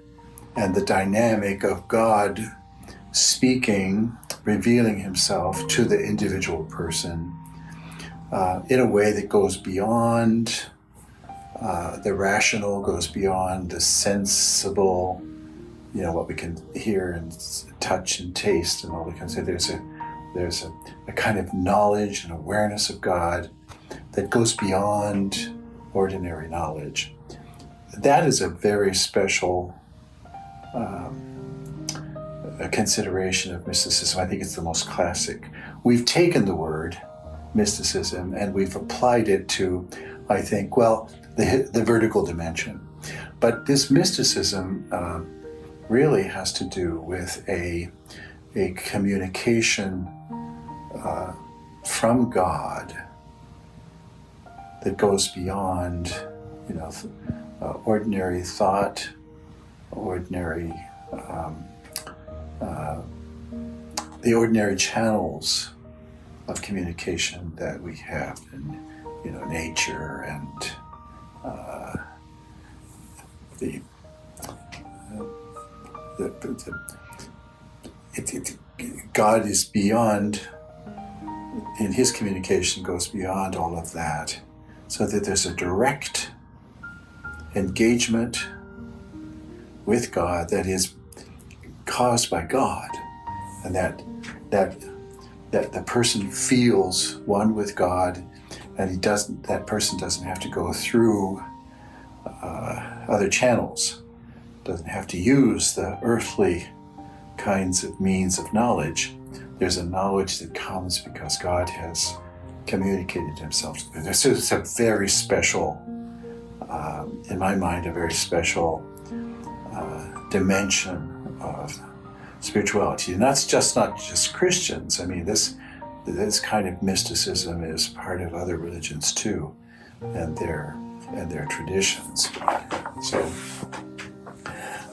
and the dynamic of God speaking, revealing himself to the individual person in a way that goes beyond The rational goes beyond the sensible, what we can hear and touch and taste and all we can say. There's a kind of knowledge and awareness of God that goes beyond ordinary knowledge. That is a very special a consideration of mysticism. I think it's the most classic. We've taken the word mysticism and we've applied it to, I think, the vertical dimension. But this mysticism really has to do with a communication from God that goes beyond, ordinary thought, ordinary the ordinary channels of communication that we have in, nature and God is beyond, in his communication goes beyond all of that, so that there's a direct engagement with God that is caused by God, and that the person feels one with God, and that person doesn't have to go through other channels, doesn't have to use the earthly kinds of means of knowledge. There's a knowledge that comes because God has communicated himself. This is a very special, in my mind, a very special dimension of spirituality. And that's not just Christians. I mean, this kind of mysticism is part of other religions too, and their traditions. So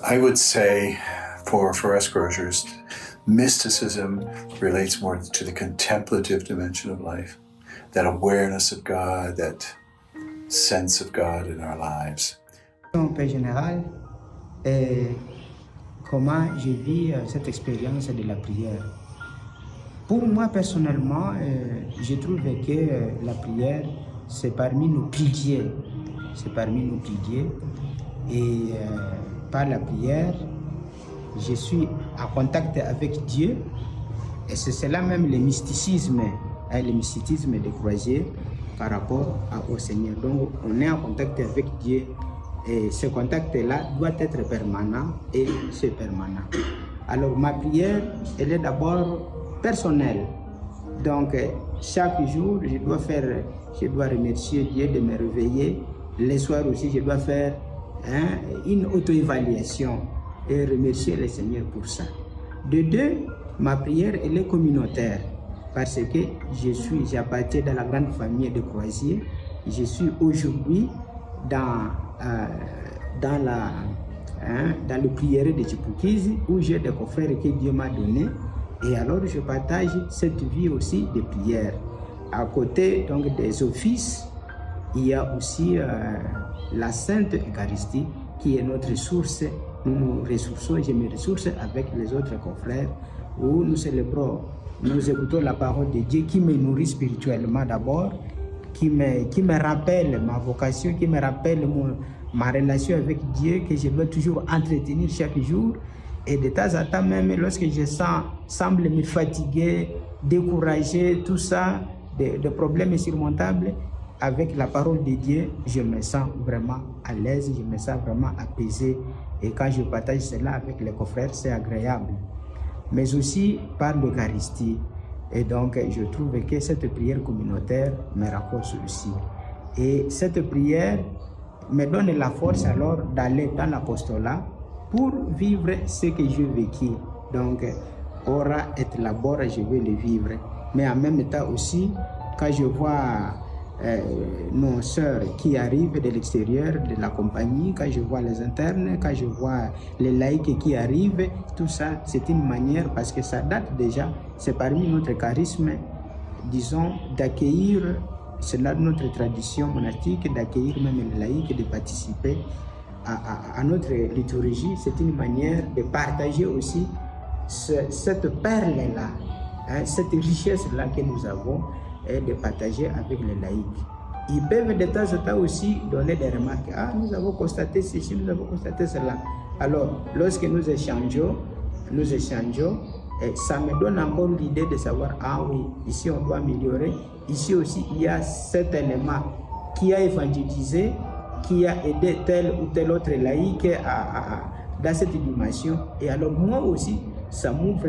I would say for us Crosiers, mysticism relates more to the contemplative dimension of life, that awareness of God, that sense of God in our lives. En général, comment je vis cette expérience de la prière. Pour moi personnellement, je trouve que la prière, c'est parmi nos piliers. C'est parmi nos piliers. Et par la prière, je suis en contact avec Dieu. Et c'est cela même le mysticisme des Croisiers par rapport au Seigneur. Donc on est en contact avec Dieu. Et ce contact-là doit être permanent et c'est permanent. Alors ma prière, elle est d'abord personnelle. Donc chaque jour, je dois remercier Dieu de me réveiller. Les soirs aussi, je dois faire une auto-évaluation et remercier le Seigneur pour ça. De deux, ma prière, elle est communautaire parce que j'appartiens dans la grande famille de Crosier. Je suis aujourd'hui dans le prieuré de Chipukizi où j'ai des confrères que Dieu m'a donné et alors je partage cette vie aussi de prière. À côté donc des offices, il y a aussi la Sainte Eucharistie qui est notre source. Nous nous ressourçons, je me ressource avec les autres confrères où nous célébrons, nous écoutons la parole de Dieu qui me nourrit spirituellement d'abord, qui me rappelle ma vocation, qui me rappelle ma relation avec Dieu que je dois toujours entretenir chaque jour. Et de temps en temps même, lorsque je semble me fatiguer, décourager, tout ça, des problèmes insurmontables, avec la parole de Dieu, je me sens vraiment à l'aise, je me sens vraiment apaisé. Et quand je partage cela avec les confrères, c'est agréable. Mais aussi par l'Eucharistie. Et donc, je trouve que cette prière communautaire me renforce aussi. Et cette prière me donne la force alors d'aller dans l'apostolat pour vivre ce que je vécu. Donc, ora et labora, je vais le vivre. Mais en même temps aussi, quand je vois nos sœurs qui arrivent de l'extérieur de la compagnie, quand je vois les internes, quand je vois les laïcs qui arrivent, tout ça, c'est une manière, parce que ça date déjà, c'est parmi notre charisme, disons, d'accueillir, c'est là notre tradition monastique, d'accueillir même les laïcs, de participer à notre liturgie. C'est une manière de partager aussi cette perle-là, cette richesse-là que nous avons, et de partager avec les laïcs. ils peuvent de temps en temps aussi donner des remarques. Ah, nous avons constaté ceci, nous avons constaté cela. Alors, lorsque nous échangeons, ça me donne encore l'idée de savoir, ah oui, ici on doit améliorer. Ici aussi, il y a cet élément qui a évangélisé, qui a aidé tel ou tel autre laïc dans cette dimension. Et alors, moi aussi, ça m'ouvre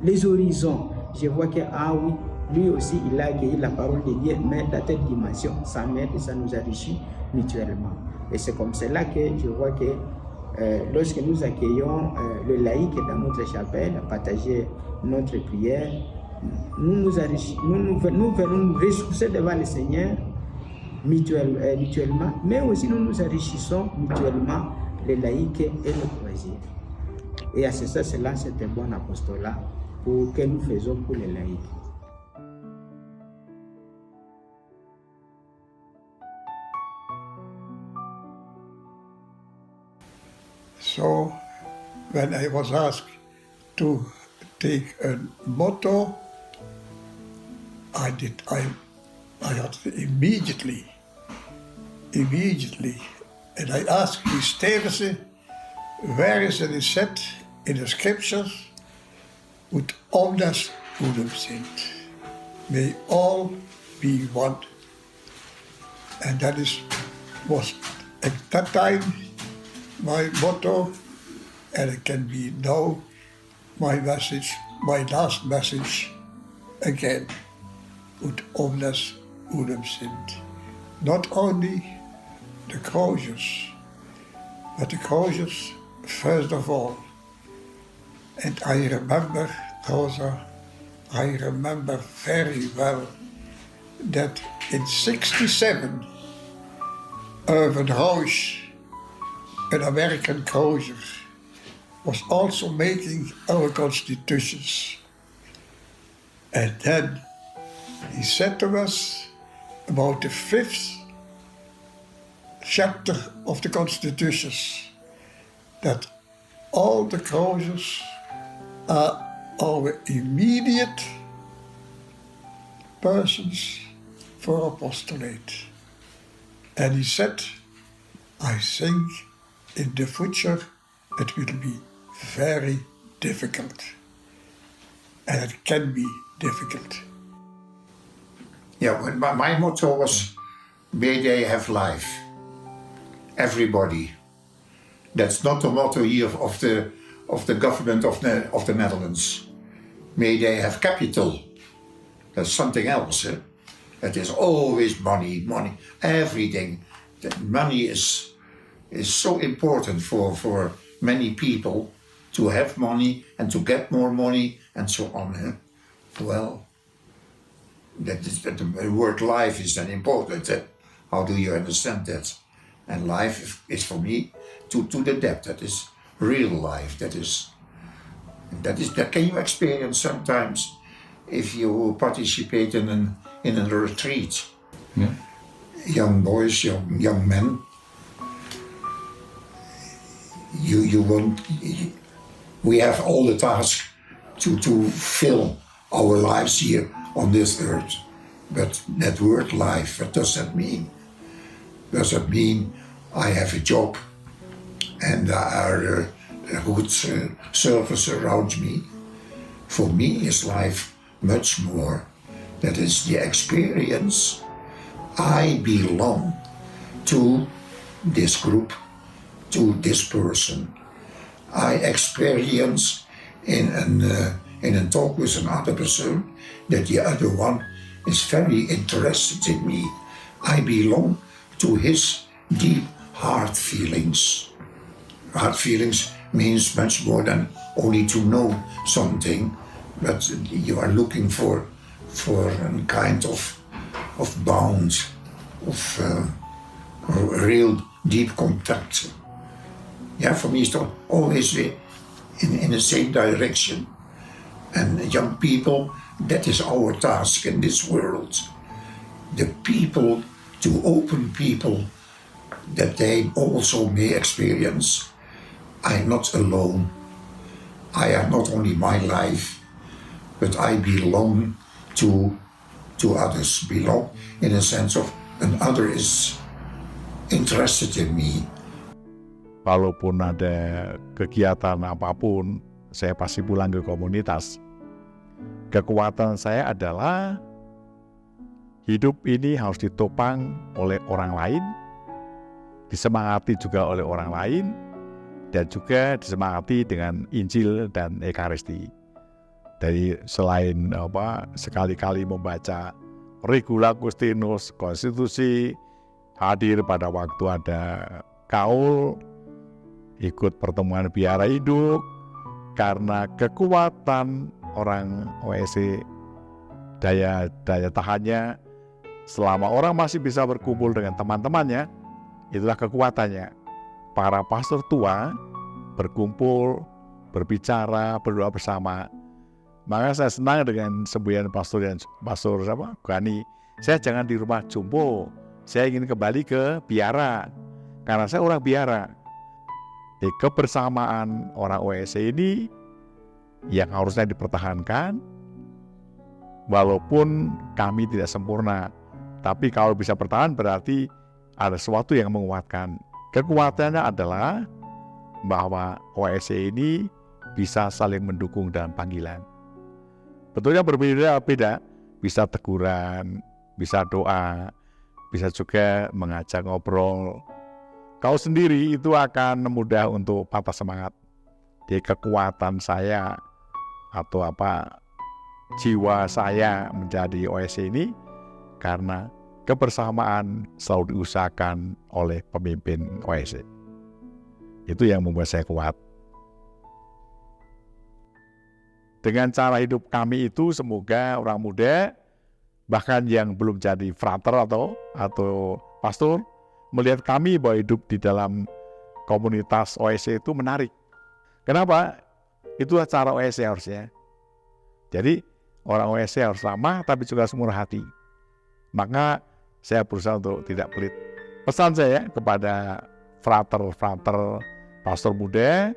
les horizons. Je vois que, ah oui, lui aussi, il a accueilli la parole de Dieu, mais dans cette dimension, ça m'aide et ça nous enrichit mutuellement. Et c'est comme cela que je vois que lorsque nous accueillons le laïc dans notre chapelle, à partager notre prière, nous venons nous ressourcer devant le Seigneur mutuellement, mais aussi nous nous enrichissons mutuellement, les laïcs et les croisiers. Et à ce sens-là, c'est un bon apostolat que nous faisons pour les laïcs. So, when I was asked to take a motto, I had immediately, and I asked the Stevense, where is it said in the scriptures, ut omnes unum sint, may all be one. And that was at that time my motto, and it can be now my message, my last message again, ut omnes unum sint. Not only the Crosiers, but the Crosiers first of all. And I remember, Rosa, I remember very well that in '67, Irvin Roche, an American Crosier, was also making our constitutions. And then he said to us about the 5th chapter of the constitutions that all the Crosiers are our immediate persons for apostolate. And he said, I think in the future it will be very difficult. And it can be difficult. Yeah, my motto was, may they have life. Everybody. That's not the motto here of the government of the Netherlands. May they have capital. That's something else. It is always money, everything. That money is so important for many people to have money and to get more money and so on. Well, that the word life is then important. How do you understand that? And life is for me to the depth. That is real life. That can you experience sometimes if you participate in a retreat. Yeah. Young boys, young men. We have all the task to fill our lives here on this earth. But that word life, what does that mean? Does that mean I have a job and there are a good service around me? For me is life much more. That is the experience. I belong to this group, to this person. I experience in a talk with another person that the other one is very interested in me. I belong to his deep heart feelings. Heart feelings means much more than only to know something, but you are looking for a kind of bond, of real deep contact. Yeah, for me it's always in the same direction. And young people, that is our task in this world. The people, to open people, that they also may experience, I am not alone. I am not only my life, but I belong to to others below, in a sense of an other is interested in me. Walaupun ada kegiatan apapun, saya pasti pulang ke komunitas. Kekuatan saya adalah hidup ini harus ditopang oleh orang lain, disemangati juga oleh orang lain, dan juga disemangati dengan Injil dan Ekaristi. Dari selain sekali-kali membaca Regula Gustinus, konstitusi, hadir pada waktu ada kaul, ikut pertemuan biara hidup, karena kekuatan orang OSC, daya tahannya, selama orang masih bisa berkumpul dengan teman-temannya, itulah kekuatannya. Para pastor tua berkumpul, berbicara, berdoa bersama. Maka saya senang dengan semboyan pastor Gani. Saya jangan di rumah jumbo, saya ingin kembali ke biara, karena saya orang biara. Di kebersamaan orang OSC ini yang harusnya dipertahankan, walaupun kami tidak sempurna. Tapi kalau bisa bertahan berarti ada sesuatu yang menguatkan. Kekuatannya adalah bahwa OSC ini bisa saling mendukung dalam panggilan. Betulnya berbeda-beda, bisa teguran, bisa doa, bisa juga mengajak ngobrol. Kau sendiri itu akan mudah untuk patah semangat. Di kekuatan saya atau jiwa saya menjadi OSC ini karena kebersamaan selalu diusahakan oleh pemimpin OSC. Itu yang membuat saya kuat. Dengan cara hidup kami itu, semoga orang muda, bahkan yang belum jadi frater atau pastor, melihat kami bahwa hidup di dalam komunitas OSC itu menarik. Kenapa? Itulah cara OSC harusnya. Jadi orang OSC harus ramah tapi juga harus murah hati. Maka saya berusaha untuk tidak pelit. Pesan saya kepada frater pastor muda,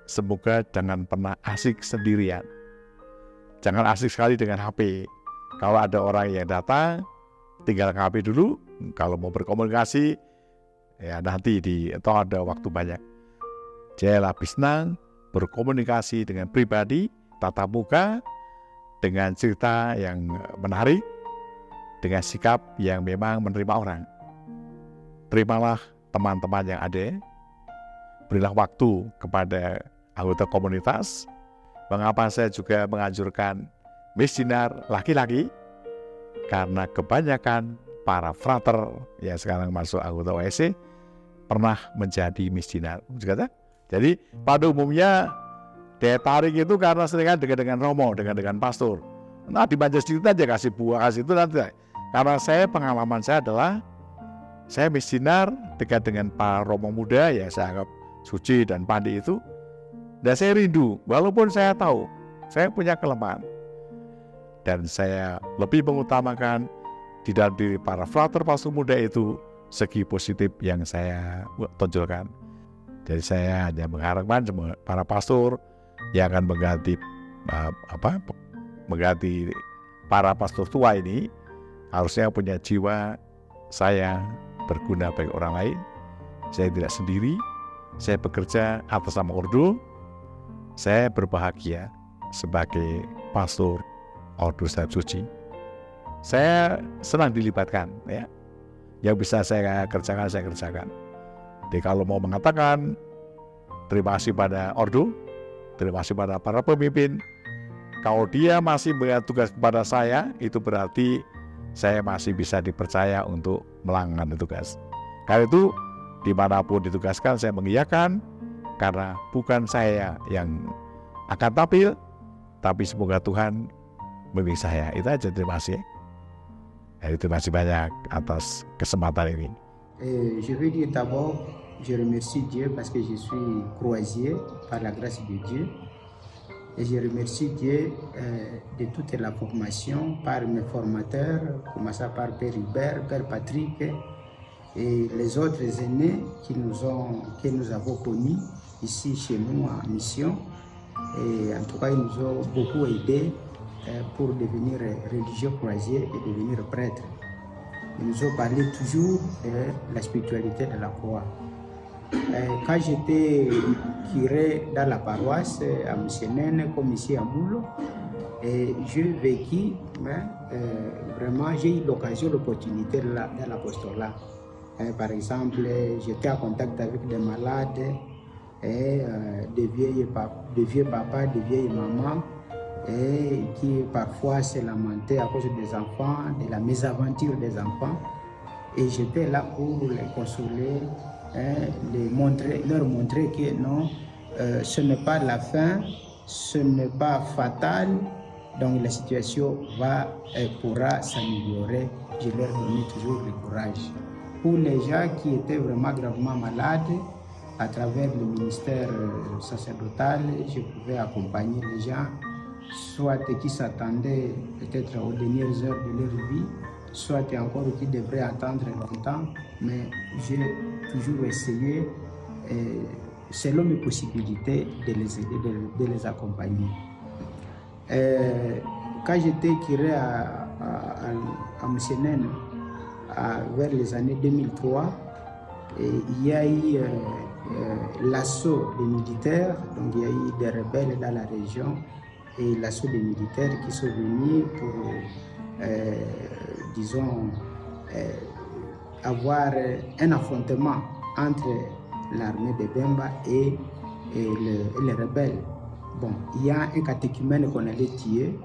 semoga jangan pernah asik sendirian. Jangan asik sekali dengan HP. Kalau ada orang yang datang, tinggalkan HP dulu. Kalau mau berkomunikasi, ya nanti atau ada waktu banyak. Saya lebih senang berkomunikasi dengan pribadi, tatap muka, dengan cerita yang menarik, dengan sikap yang memang menerima orang. Terimalah teman-teman yang ada, berilah waktu kepada anggota komunitas. Mengapa saya juga menganjurkan misioner laki-laki? Karena kebanyakan para frater yang sekarang masuk anggota OSC pernah menjadi misioner. Jadi pada umumnya daya tarik itu karena seringan dengan romo, dengan pastor. Nah di Manchester aja kasih buah, kasih itu nanti. Karena pengalaman saya adalah saya misioner dekat dengan para romo muda, ya saya anggap suci dan pandai itu. Dan saya rindu, walaupun saya tahu saya punya kelemahan. Dan saya lebih mengutamakan di dalam diri para frater pastor muda itu segi positif yang saya tonjolkan. Jadi saya hanya mengharapkan para pastor yang akan mengganti para pastor tua ini harusnya punya jiwa saya berguna bagi orang lain. Saya tidak sendiri, saya bekerja atas nama ordo. Saya berbahagia sebagai pastor ordo sayap suci. Saya senang dilibatkan, ya. Yang bisa saya kerjakan, saya kerjakan. Jadi kalau mau mengatakan terima kasih pada ordo, terima kasih pada para pemimpin, kalau dia masih memberikan tugas kepada saya, itu berarti saya masih bisa dipercaya untuk melakukan tugas. Karena itu dimanapun ditugaskan saya mengiyakan, karena bukan saya yang akan tampil, tapi semoga Tuhan memilih saya. Itu aja, terima kasih. Terima kasih banyak atas kesempatan ini. Je veux dire d'abord, je remercie Dieu parce que je suis Croisier par la grâce de Dieu. Et je remercie Dieu de toute la formation par mes formateurs, commençant par Père Hubert, Père Patrick et les autres aînés que nous avons connus ici chez nous en mission. Et en tout cas, ils nous ont beaucoup aidés pour devenir religieux croisier et devenir prêtre. Ils nous ont parlé toujours de la spiritualité de la croix. Quand j'étais curé dans la paroisse à Moussenen, comme ici à Moulo, j'ai vécu, vraiment, j'ai eu l'occasion, l'opportunité de l'apostolat. Par exemple, j'étais en contact avec des malades, des vieux papas, des vieilles mamans, qui parfois se lamentaient à cause des enfants, de la mésaventure des enfants. Et j'étais là pour les consoler, leur montrer que non, ce n'est pas la fin, ce n'est pas fatal, donc la situation pourra s'améliorer. Je leur donnais toujours le courage. Pour les gens qui étaient vraiment gravement malades, à travers le ministère sacerdotal, je pouvais accompagner les gens, soit qui s'attendaient peut-être aux dernières heures de leur vie, soit encore qui devraient attendre longtemps, mais j'ai toujours essayé, selon mes possibilités, de les aider, de les accompagner. Quand j'étais curé à Moussenen, vers les années 2003, il y a eu l'assaut des militaires, donc il y a eu des rebelles dans la région, et l'assaut des militaires qui sont venus pour, disons, avoir un affrontement entre l'armée de Bemba et les rebelles. Bon, il y a un catéchumène qu'on allait tuer.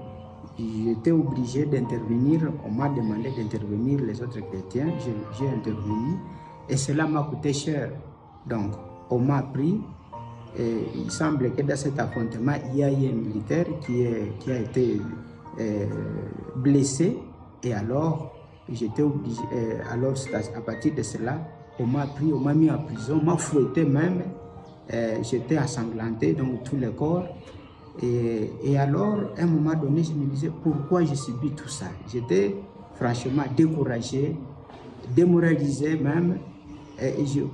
J'étais obligé d'intervenir, on m'a demandé d'intervenir les autres chrétiens, j'ai intervenu et cela m'a coûté cher. Donc, on m'a pris et il semble que dans cet affrontement, il y a eu un militaire qui a été blessé et alors j'étais obligé, alors à partir de cela, on m'a pris, on m'a mis en prison, on m'a fouetté même, j'étais ensanglanté dans tout le corps. Et alors, à un moment donné, je me disais, pourquoi j'ai subi tout ça? J'étais franchement découragé, démoralisé même.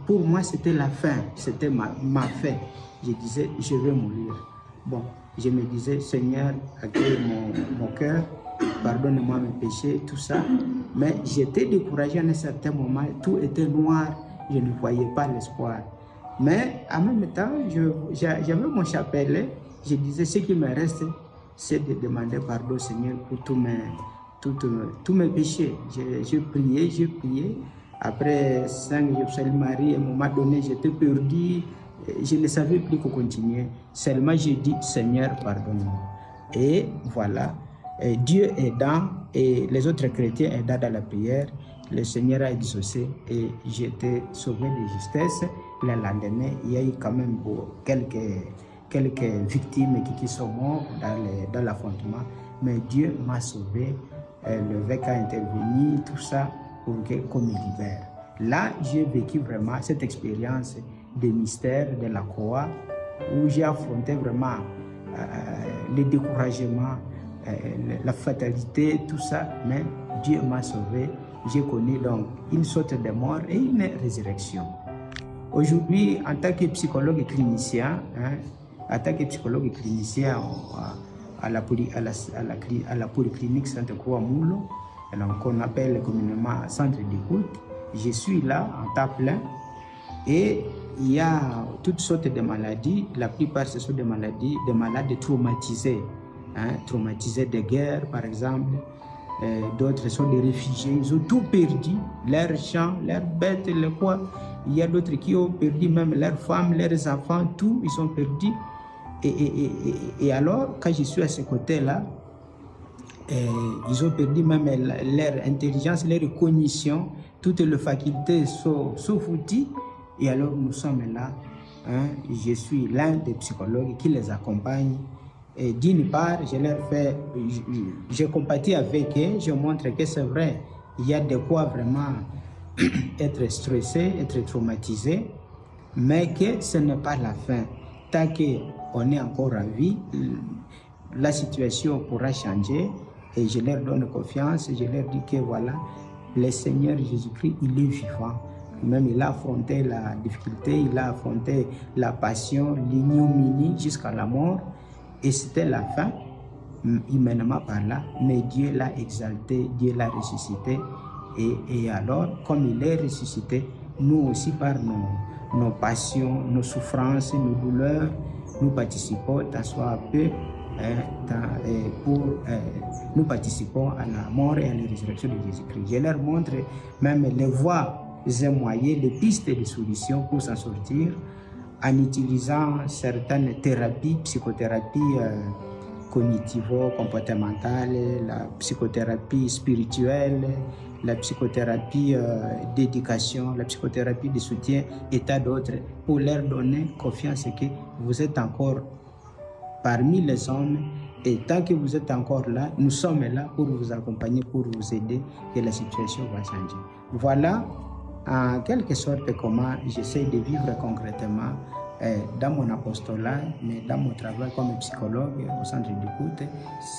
Pour moi, c'était la fin, c'était ma fin. Je disais, je vais mourir. Bon, je me disais, Seigneur, accueille mon cœur, pardonne-moi mes péchés, tout ça. Mais j'étais découragé à un certain moment, tout était noir, je ne voyais pas l'espoir. Mais en même temps, j'avais mon chapelet. Je disais, ce qui me reste, c'est de demander pardon, Seigneur, pour tous mes péchés. J'ai prié. Après 5 jours, Salut Marie, à un moment donné, j'étais perdu. Je ne savais plus que continuer. Seulement, j'ai dit, Seigneur, pardonne-moi. Et voilà, Dieu aidant et les autres chrétiens aidant dans la prière, le Seigneur a exaucé et j'ai été sauvé de justesse. Le lendemain, il y a eu quand même quelques victimes qui sont mortes dans l'affrontement, mais Dieu m'a sauvé, l'évêque a intervenu, tout ça, pour qu'on me libère. Là, j'ai vécu vraiment cette expérience de mystère de la croix, où j'ai affronté vraiment le découragement, la fatalité, tout ça, mais Dieu m'a sauvé. J'ai connu donc une sorte de mort et une résurrection. Aujourd'hui, en tant que psychologue et clinicien, à la polyclinique Sainte-Croix Moulo, qu'on appelle communément centre d'écoute, je suis là en temps plein et il y a toutes sortes de maladies. La plupart ce sont des malades traumatisés, traumatisés de guerre par exemple. D'autres sont des réfugiés, ils ont tout perdu, leurs champs, leurs bêtes, le quoi. Il y a d'autres qui ont perdu même leurs femmes, leurs enfants, tout, ils ont perdu. Et alors, quand je suis à ce côté-là, ils ont perdu même leur intelligence, leur cognition, toutes les facultés sont foutues. Et alors, nous sommes là. Je suis l'un des psychologues qui les accompagne. Et d'une part, je compatis avec eux, je montre que c'est vrai, il y a de quoi vraiment être stressé, être traumatisé, mais que ce n'est pas la fin. Tant qu'on est encore en vie, la situation pourra changer et je leur donne confiance, je leur dis que voilà, le Seigneur Jésus-Christ, il est vivant. Même il a affronté la difficulté, il a affronté la passion, l'ignominie jusqu'à la mort. Et c'était la fin. humainement parlant, mais Dieu l'a exalté, Dieu l'a ressuscité. Et alors, comme il est ressuscité, nous aussi par nos passions, nos souffrances, nos douleurs, nous participons, tant soit peu, nous participons à la mort et à la résurrection de Jésus-Christ. Je leur montre même les voies et moyens, les pistes de solutions pour s'en sortir en utilisant certaines thérapies, psychothérapie cognitivo-comportementale, la psychothérapie spirituelle, la psychothérapie d'éducation, la psychothérapie de soutien et tas d'autres, pour leur donner confiance que vous êtes encore parmi les hommes et tant que vous êtes encore là, nous sommes là pour vous accompagner, pour vous aider et la situation va changer. Voilà en quelque sorte comment j'essaie de vivre concrètement dans mon apostolat, mais dans mon travail comme psychologue au centre d'écoute,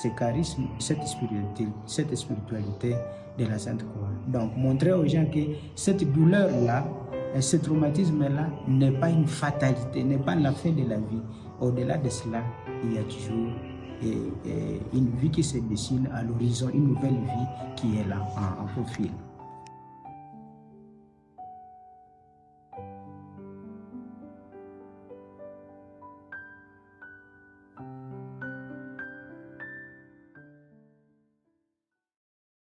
ce charisme, cette spiritualité de la Sainte Croix. Donc, montrer aux gens que cette douleur-là, ce traumatisme-là n'est pas une fatalité, n'est pas la fin de la vie. Au-delà de cela, il y a toujours une vie qui se dessine à l'horizon, une nouvelle vie qui est là en profil.